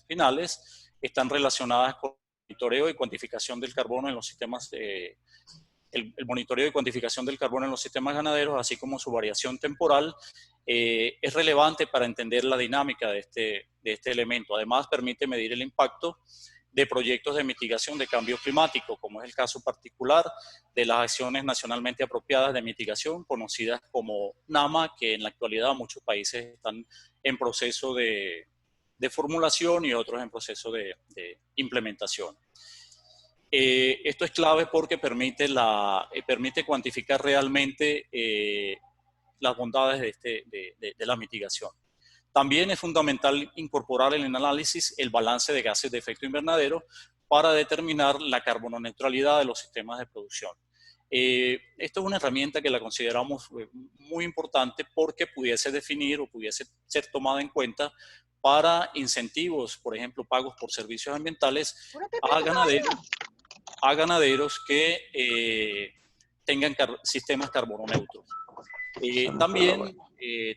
finales están relacionadas con el monitoreo y cuantificación del carbono en los sistemas, el monitoreo y cuantificación del carbono en los sistemas ganaderos, así como su variación temporal, es relevante para entender la dinámica de este elemento. Además, permite medir el impacto de proyectos de mitigación de cambio climático, como es el caso particular de las acciones nacionalmente apropiadas de mitigación, conocidas como NAMA, que en la actualidad muchos países están en proceso de formulación y otros en proceso de implementación. Esto es clave porque permite cuantificar realmente las bondades de la mitigación. También es fundamental incorporar en el análisis el balance de gases de efecto invernadero para determinar la carbononeutralidad de los sistemas de producción. Esto es una herramienta que la consideramos muy importante porque pudiese definir o pudiese ser tomada en cuenta para incentivos, por ejemplo, pagos por servicios ambientales a ganaderos que tengan sistemas carbono neutros. También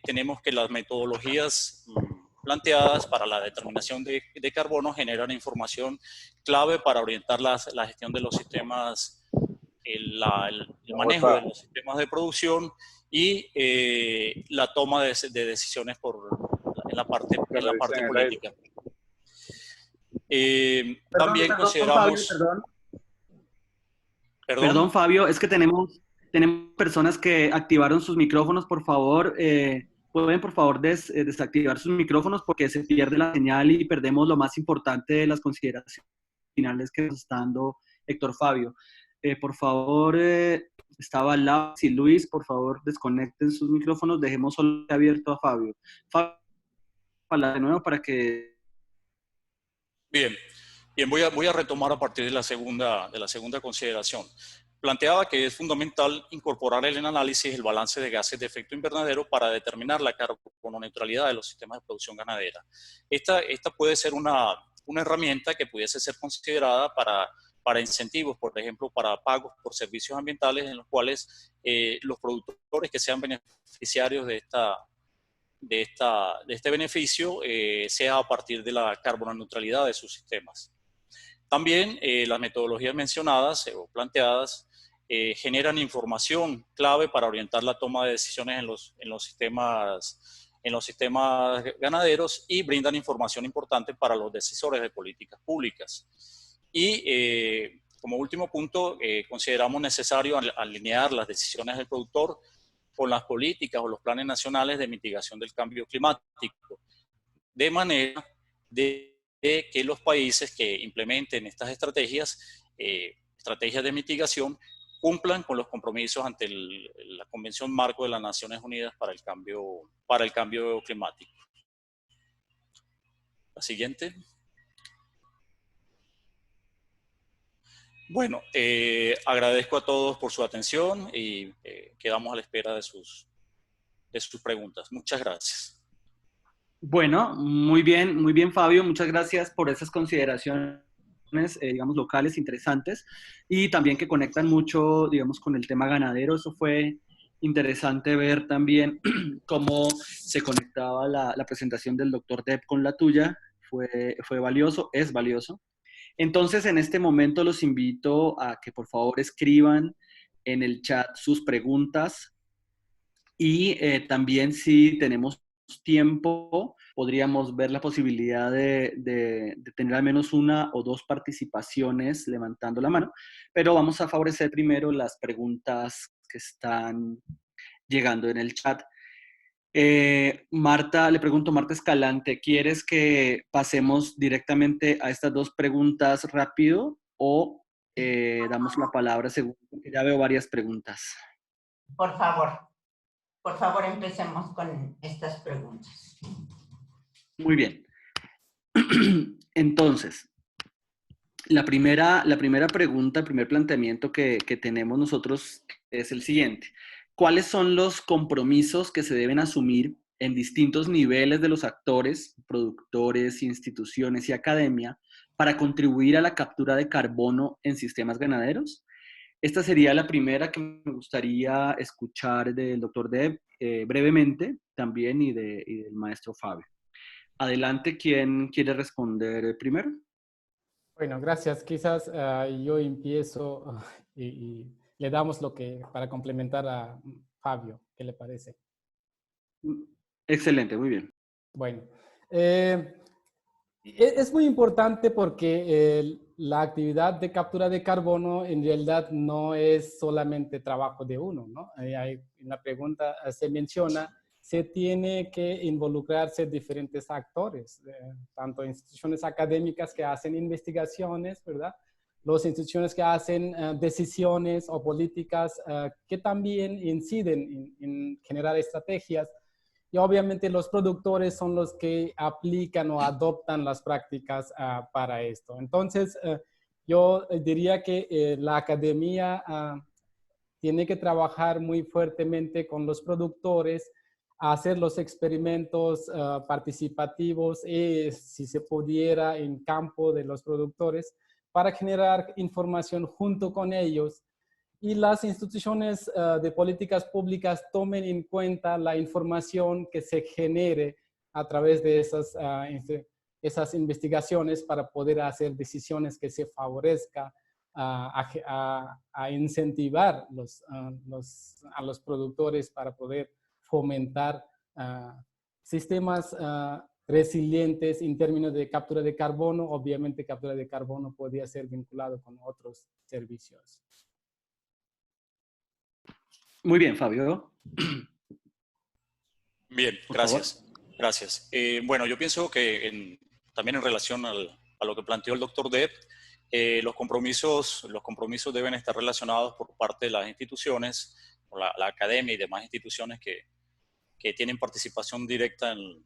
tenemos que las metodologías planteadas para la determinación de carbono generan información clave para orientar la gestión de los sistemas el manejo de los sistemas de producción y la toma de decisiones en la parte política. También consideramos... Perdón, Fabio, es que tenemos personas que activaron sus micrófonos, por favor. ¿Pueden, por favor, desactivar sus micrófonos porque se pierde la señal y perdemos lo más importante de las consideraciones finales que nos está dando Héctor Fabio? Por favor, estaba al lado. Si Luis, por favor, desconecten sus micrófonos, dejemos solo abierto a Fabio. Fabio, de nuevo para que... Bien, voy a retomar a partir de la segunda consideración. Planteaba que es fundamental incorporar en el análisis el balance de gases de efecto invernadero para determinar la carboneutralidad de los sistemas de producción ganadera. Esta puede ser una herramienta que pudiese ser considerada para incentivos, por ejemplo, para pagos por servicios ambientales en los cuales los productores que sean beneficiarios de este beneficio sea a partir de la carboneutralidad de sus sistemas. También las metodologías mencionadas o planteadas generan información clave para orientar la toma de decisiones en los sistemas ganaderos y brindan información importante para los decisores de políticas públicas. Y como último punto, consideramos necesario alinear las decisiones del productor con las políticas o los planes nacionales de mitigación del cambio climático, de manera de que los países que implementen estas estrategias de mitigación, cumplan con los compromisos ante la Convención Marco de las Naciones Unidas para el cambio climático. La siguiente. Bueno, agradezco a todos por su atención y quedamos a la espera de sus preguntas. Muchas gracias. Bueno, muy bien, Fabio. Muchas gracias por esas consideraciones, digamos, locales interesantes y también que conectan mucho, digamos, con el tema ganadero. Eso fue interesante ver también cómo se conectaba la presentación del doctor Depp con la tuya. Fue valioso, es valioso. Entonces, en este momento los invito a que por favor escriban en el chat sus preguntas y también si tenemos tiempo, podríamos ver la posibilidad de tener al menos una o dos participaciones levantando la mano, pero vamos a favorecer primero las preguntas que están llegando en el chat. Marta, le pregunto, Marta Escalante, ¿quieres que pasemos directamente a estas dos preguntas rápido o damos la palabra según? Porque ya veo varias preguntas. Por favor, empecemos con estas preguntas. Muy bien. Entonces, la primera pregunta, el primer planteamiento que tenemos nosotros es el siguiente. ¿Cuáles son los compromisos que se deben asumir en distintos niveles de los actores, productores, instituciones y academia para contribuir a la captura de carbono en sistemas ganaderos? Esta sería la primera que me gustaría escuchar del doctor Depp brevemente también y del maestro Fabio. Adelante, ¿quién quiere responder primero? Bueno, gracias. Quizás yo empiezo y le damos para complementar a Fabio. ¿Qué le parece? Excelente, muy bien. Bueno, es muy importante porque la actividad de captura de carbono en realidad no es solamente trabajo de uno, ¿no? Hay una pregunta, se menciona, se tiene que involucrarse diferentes actores, tanto instituciones académicas que hacen investigaciones, ¿verdad? Las instituciones que hacen decisiones o políticas que también inciden en generar estrategias. Y obviamente los productores son los que aplican o adoptan las prácticas para esto. Entonces, yo diría que la academia tiene que trabajar muy fuertemente con los productores, a hacer los experimentos participativos y, si se pudiera, en campo de los productores, para generar información junto con ellos. Y las instituciones de políticas públicas tomen en cuenta la información que se genere a través de esas investigaciones para poder hacer decisiones que se favorezcan a incentivar a los productores para poder fomentar sistemas resilientes en términos de captura de carbono. Obviamente, captura de carbono podría ser vinculado con otros servicios. Muy bien, Fabio. Bien, gracias. Gracias. Bueno, yo pienso que también en relación a lo que planteó el doctor Depp, los compromisos deben estar relacionados por parte de las instituciones, por la academia y demás instituciones que tienen participación directa en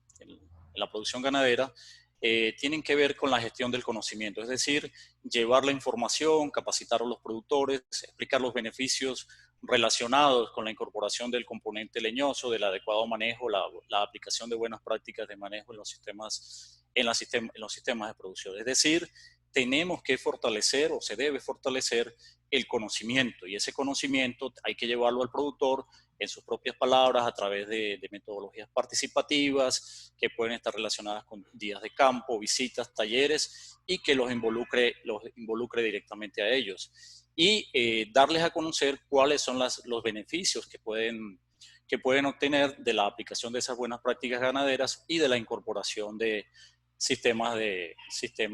la producción ganadera, tienen que ver con la gestión del conocimiento, es decir, llevar la información, capacitar a los productores, explicar los beneficios relacionados con la incorporación del componente leñoso, del adecuado manejo, la aplicación de buenas prácticas de manejo en los sistemas de producción. Es decir, tenemos que fortalecer o se debe fortalecer el conocimiento, y ese conocimiento hay que llevarlo al productor en sus propias palabras a través de metodologías participativas que pueden estar relacionadas con días de campo, visitas, talleres, y que los involucre directamente a ellos. Y darles a conocer cuáles son los beneficios que pueden obtener de la aplicación de esas buenas prácticas ganaderas y de la incorporación de sistemas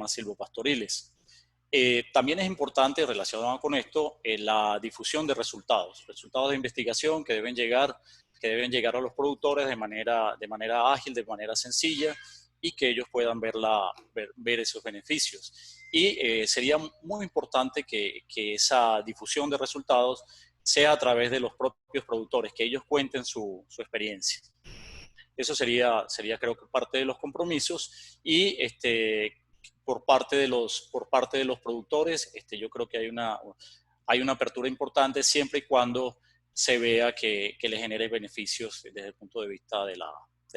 silvopastoriles. También es importante, relacionado con esto, la difusión de resultados de investigación que deben llegar a los productores de manera ágil, de manera sencilla, y que ellos puedan ver esos beneficios. Y sería muy importante que esa difusión de resultados sea a través de los propios productores, que ellos cuenten su experiencia. Eso sería creo que parte de los compromisos, y por parte de los productores, yo creo que hay una apertura importante siempre y cuando se vea que le genere beneficios desde el punto de vista de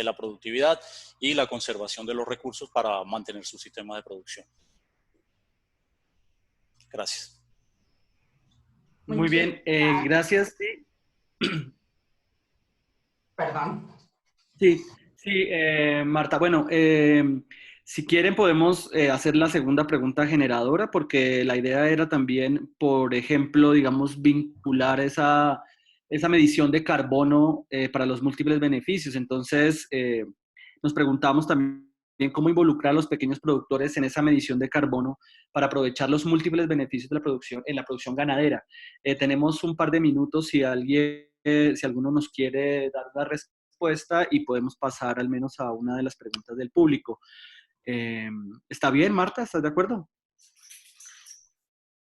la productividad y la conservación de los recursos para mantener su sistema de producción. Gracias. Muy bien, gracias. Perdón. Sí, Marta. Bueno, si quieren podemos hacer la segunda pregunta generadora, porque la idea era también, por ejemplo, digamos, vincular esa medición de carbono para los múltiples beneficios. Entonces, nos preguntamos también cómo involucrar a los pequeños productores en esa medición de carbono para aprovechar los múltiples beneficios de la producción en la producción ganadera. Tenemos un par de minutos si alguno nos quiere dar la respuesta, y podemos pasar al menos a una de las preguntas del público. ¿Está bien, Marta? ¿Estás de acuerdo?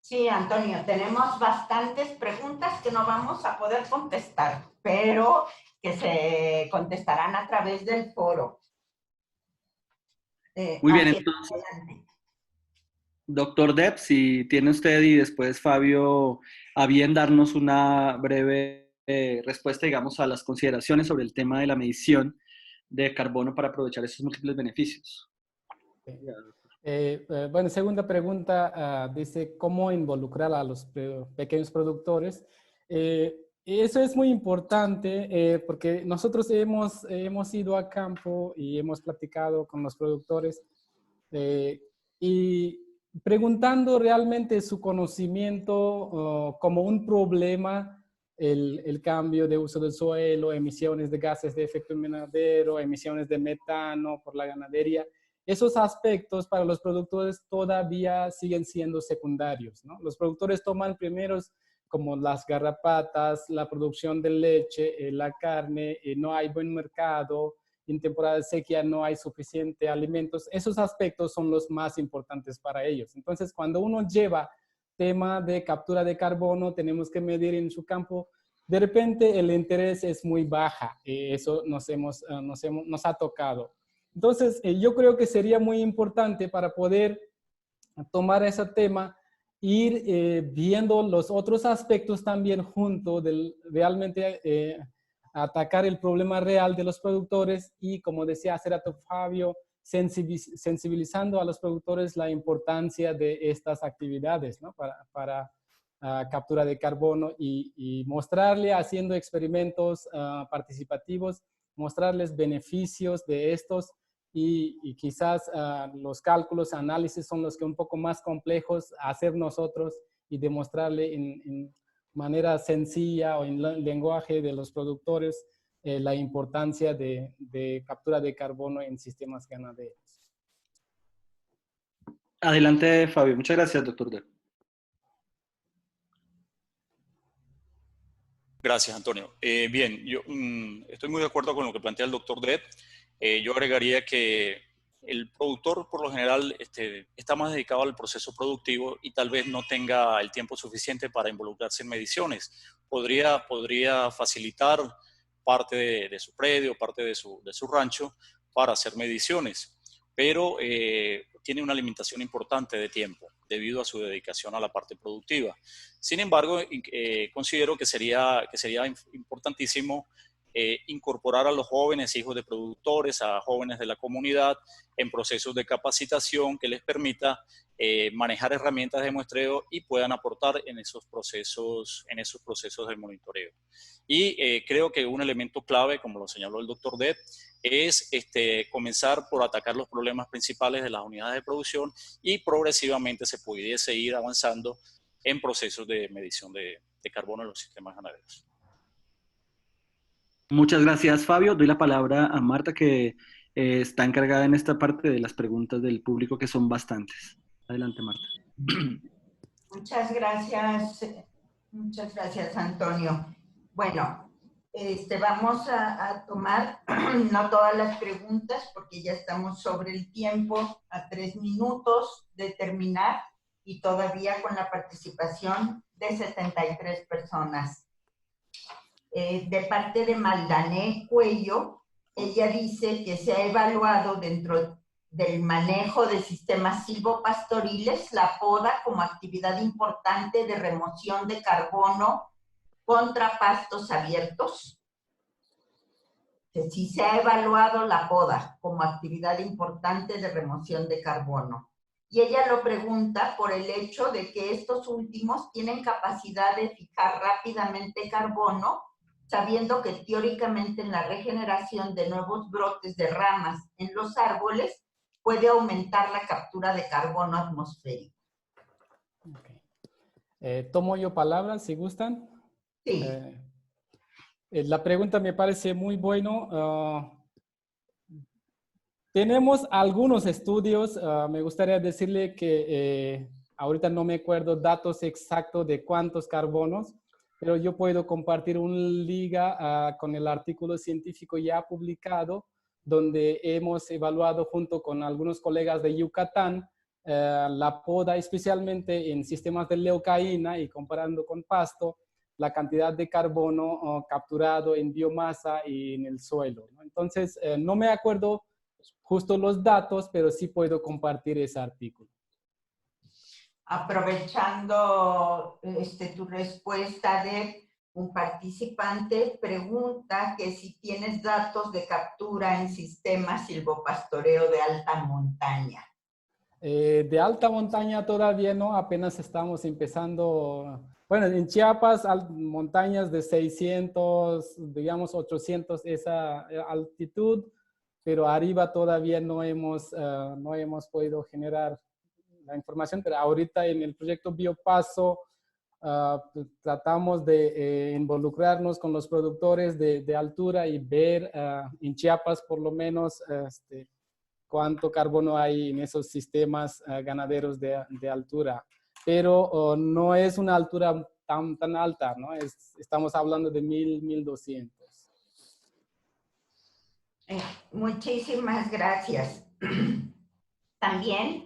Sí, Antonio, tenemos bastantes preguntas que no vamos a poder contestar, pero que se contestarán a través del foro. Muy bien, entonces, doctor Depp, si tiene usted y después Fabio a bien darnos una breve respuesta, digamos, a las consideraciones sobre el tema de la medición de carbono para aprovechar esos múltiples beneficios. Bueno, segunda pregunta, dice cómo involucrar a los pequeños productores. Eso es muy importante porque nosotros hemos ido a campo y hemos platicado con los productores y preguntando realmente su conocimiento como un problema, el cambio de uso del suelo, emisiones de gases de efecto invernadero, emisiones de metano por la ganadería. Esos aspectos para los productores todavía siguen siendo secundarios, ¿no? Los productores toman primeros como las garrapatas, la producción de leche, la carne, no hay buen mercado, en temporada de sequía no hay suficiente alimentos. Esos aspectos son los más importantes para ellos. Entonces, cuando uno lleva tema de captura de carbono, tenemos que medir en su campo, de repente el interés es muy baja. Eso nos ha tocado. Entonces, yo creo que sería muy importante para poder tomar ese tema, ir viendo los otros aspectos también junto del realmente atacar el problema real de los productores y, como decía hace rato Fabio, sensibilizando a los productores la importancia de estas actividades, ¿no? para captura de carbono y mostrarle, haciendo experimentos participativos, mostrarles beneficios de estos y quizás los cálculos, análisis son los que un poco más complejos hacer nosotros y demostrarle en manera sencilla o en lenguaje de los productores la importancia de captura de carbono en sistemas ganaderos. Adelante, Fabio. Muchas gracias, doctor Depp. Gracias, Antonio. Bien, yo estoy muy de acuerdo con lo que plantea el doctor Depp. Yo agregaría que el productor, por lo general, está más dedicado al proceso productivo y tal vez no tenga el tiempo suficiente para involucrarse en mediciones. Podría facilitar parte de su predio, parte de su rancho para hacer mediciones, pero tiene una limitación importante de tiempo debido a su dedicación a la parte productiva. Sin embargo, considero que sería importantísimo incorporar a los jóvenes hijos de productores, a jóvenes de la comunidad, en procesos de capacitación que les permita manejar herramientas de muestreo y puedan aportar en esos procesos de monitoreo. Y creo que un elemento clave, como lo señaló el doctor Depp, es comenzar por atacar los problemas principales de las unidades de producción y progresivamente se pudiese ir avanzando en procesos de medición de carbono en los sistemas ganaderos. Muchas gracias, Fabio. Doy la palabra a Marta, que está encargada en esta parte de las preguntas del público, que son bastantes. Adelante, Marta. Muchas gracias, Antonio. Bueno, vamos a tomar no todas las preguntas porque ya estamos sobre el tiempo, a 3 minutos de terminar y todavía con la participación de 73 personas. De parte de Maldané Cuello, ella dice que se ha evaluado dentro del manejo de sistemas silvopastoriles la poda como actividad importante de remoción de carbono contra pastos abiertos. Que sí se ha evaluado la poda como actividad importante de remoción de carbono. Y ella lo pregunta por el hecho de que estos últimos tienen capacidad de fijar rápidamente carbono, sabiendo que teóricamente en la regeneración de nuevos brotes de ramas en los árboles puede aumentar la captura de carbono atmosférico. Okay. Tomo yo palabras, si gustan. Sí. La pregunta me parece muy bueno. Tenemos algunos estudios. Me gustaría decirle que ahorita no me acuerdo datos exactos de cuántos carbonos, pero yo puedo compartir una liga con el artículo científico ya publicado, donde hemos evaluado junto con algunos colegas de Yucatán la poda, especialmente en sistemas de leucaína y comparando con pasto, la cantidad de carbono capturado en biomasa y en el suelo, ¿no? Entonces, no me acuerdo justo los datos, pero sí puedo compartir ese artículo. Aprovechando tu respuesta, de un participante pregunta que si tienes datos de captura en sistemas silvopastoreo de alta montaña. De alta montaña todavía no, apenas estamos empezando. Bueno, en Chiapas, montañas de 600, digamos 800 esa altitud, pero arriba todavía no hemos podido generar la información, pero ahorita en el proyecto Biopaso tratamos de involucrarnos con los productores de altura y ver en Chiapas por lo menos cuánto carbono hay en esos sistemas ganaderos de altura. Pero no es una altura tan alta, ¿no? Estamos hablando de 1000, 1200. Muchísimas gracias. También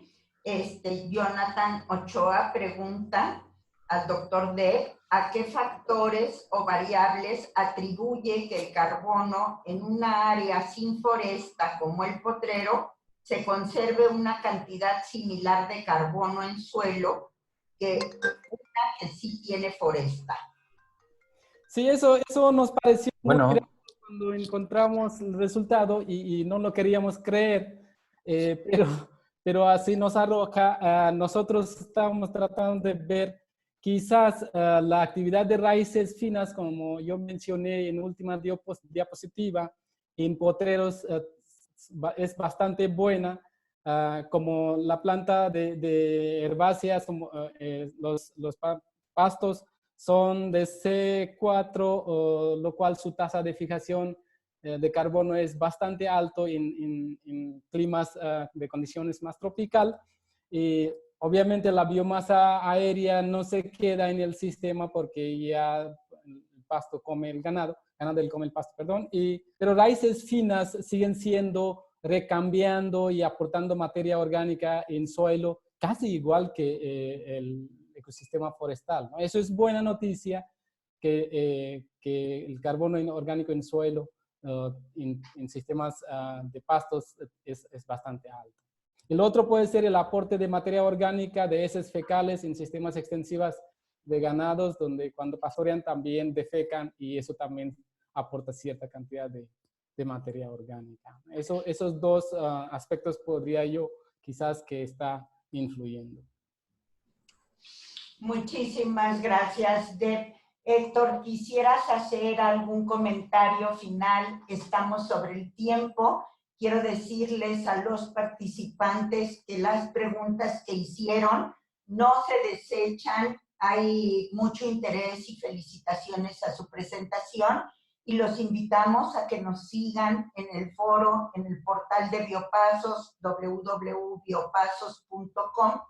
Jonathan Ochoa pregunta al doctor Depp a qué factores o variables atribuye que el carbono en una área sin foresta como el Potrero se conserve una cantidad similar de carbono en suelo que una que sí tiene foresta. Sí, eso nos pareció bueno, muy grave cuando encontramos el resultado y no lo queríamos creer, pero así nos arroja. Nosotros estamos tratando de ver quizás la actividad de raíces finas, como yo mencioné en la última diapositiva, en potreros es bastante buena, como la planta de herbáceas, los pastos son de C4, lo cual su tasa de fijación de carbono es bastante alto en climas de condiciones más tropical. Y obviamente la biomasa aérea no se queda en el sistema porque ya el pasto come el ganado come el pasto, perdón, pero raíces finas siguen siendo, recambiando y aportando materia orgánica en suelo, casi igual que el ecosistema forestal, ¿no? Eso es buena noticia, que el carbono orgánico en suelo, en sistemas de pastos, es bastante alto. El otro puede ser el aporte de materia orgánica de heces fecales en sistemas extensivas de ganados, donde cuando pastorean también defecan y eso también aporta cierta cantidad de materia orgánica. Esos dos aspectos podría yo quizás que está influyendo. Muchísimas gracias, Deb. Héctor, ¿quisieras hacer algún comentario final? Estamos sobre el tiempo. Quiero decirles a los participantes que las preguntas que hicieron no se desechan. Hay mucho interés y felicitaciones a su presentación y los invitamos a que nos sigan en el foro, en el portal de Biopasos, www.biopasos.com,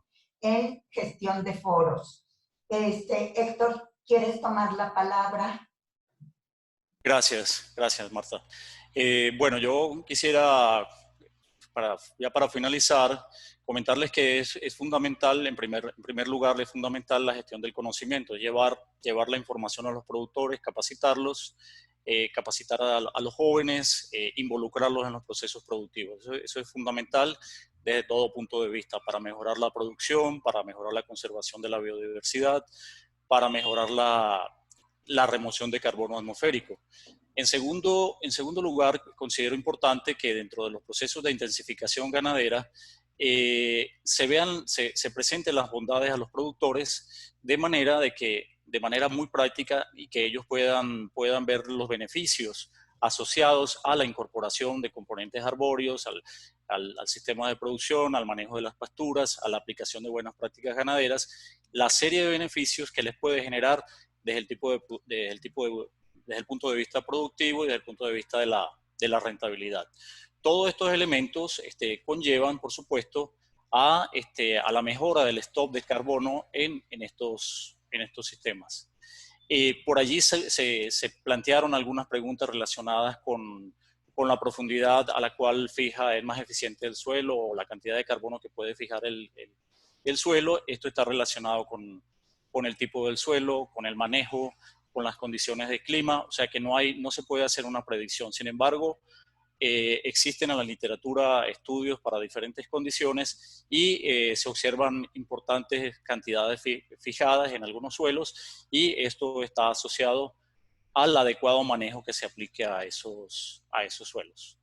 en gestión de foros. Héctor, ¿quieres tomar la palabra? Gracias, Marta. Bueno, yo quisiera, ya para finalizar, comentarles que es fundamental, en primer lugar, es fundamental la gestión del conocimiento, llevar la información a los productores, capacitarlos, capacitar a los jóvenes, involucrarlos en los procesos productivos. Eso es fundamental desde todo punto de vista, para mejorar la producción, para mejorar la conservación de la biodiversidad, para mejorar la remoción de carbono atmosférico. En segundo lugar, considero importante que dentro de los procesos de intensificación ganadera se presenten las bondades a los productores de manera muy práctica y que ellos puedan ver los beneficios asociados a la incorporación de componentes arbóreos, al sistema de producción, al manejo de las pasturas, a la aplicación de buenas prácticas ganaderas, la serie de beneficios que les puede generar desde el punto de vista productivo y desde el punto de vista de la rentabilidad. Todos estos elementos conllevan, por supuesto, a la mejora del stock de carbono en estos sistemas. Por allí se plantearon algunas preguntas relacionadas con la profundidad a la cual fija es más eficiente el suelo o la cantidad de carbono que puede fijar el suelo. Esto está relacionado con el tipo del suelo, con el manejo, con las condiciones de clima, o sea que no se puede hacer una predicción. Sin embargo, existen en la literatura estudios para diferentes condiciones y se observan importantes cantidades fijadas en algunos suelos y esto está asociado al adecuado manejo que se aplique a esos suelos.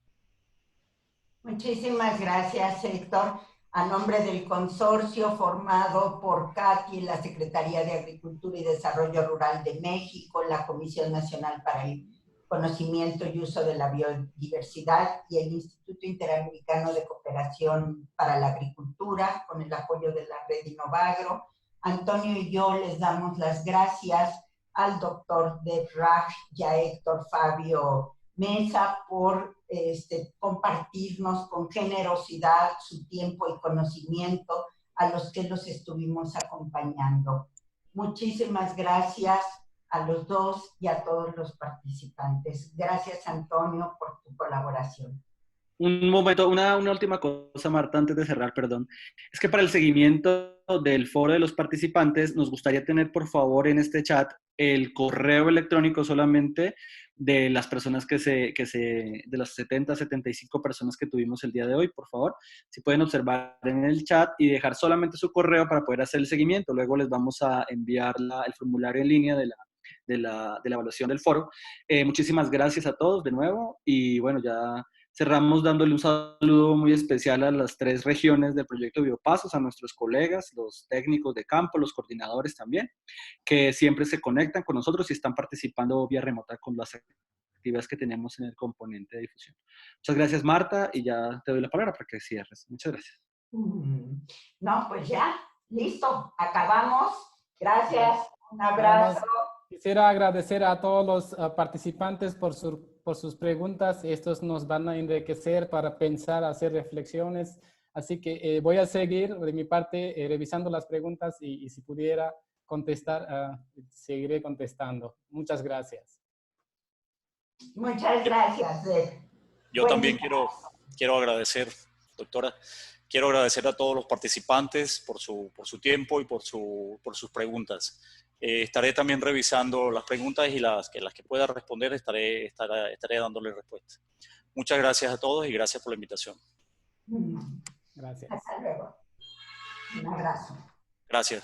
Muchísimas gracias, Héctor. A nombre del consorcio formado por CATI, la Secretaría de Agricultura y Desarrollo Rural de México, la Comisión Nacional para el Conocimiento y Uso de la Biodiversidad y el Instituto Interamericano de Cooperación para la Agricultura, con el apoyo de la Red Innovagro, Antonio y yo les damos las gracias al doctor Deb Raj y a Héctor Fabio Mesa por compartirnos con generosidad su tiempo y conocimiento a los que los estuvimos acompañando. Muchísimas gracias a los dos y a todos los participantes. Gracias, Antonio, por tu colaboración. Un momento, una última cosa, Marta, antes de cerrar, perdón. Es que para el seguimiento del foro de los participantes, nos gustaría tener, por favor, en este chat el correo electrónico solamente de las personas de las 70, 75 personas que tuvimos el día de hoy, por favor. Si pueden observar en el chat y dejar solamente su correo para poder hacer el seguimiento. Luego les vamos a enviar el formulario en línea de la evaluación del foro. Muchísimas gracias a todos de nuevo y bueno, ya cerramos dándole un saludo muy especial a las 3 regiones del proyecto Biopasos, a nuestros colegas, los técnicos de campo, los coordinadores también, que siempre se conectan con nosotros y están participando vía remota con las expectativas que tenemos en el componente de difusión. Muchas gracias, Marta, y ya te doy la palabra para que cierres. Muchas gracias. No, pues ya, listo, acabamos. Gracias, un abrazo. Quisiera agradecer a todos los participantes por sus preguntas. Estos nos van a enriquecer para pensar, hacer reflexiones. Así que voy a seguir de mi parte revisando las preguntas y si pudiera contestar, seguiré contestando. Muchas gracias. Muchas gracias. Yo también quiero agradecer, doctora, quiero agradecer a todos los participantes por su tiempo y por sus preguntas. Estaré también revisando las preguntas y las que pueda responder estaré dándole respuesta. Muchas gracias a todos y gracias por la invitación. Gracias. Hasta luego. Un abrazo. Gracias.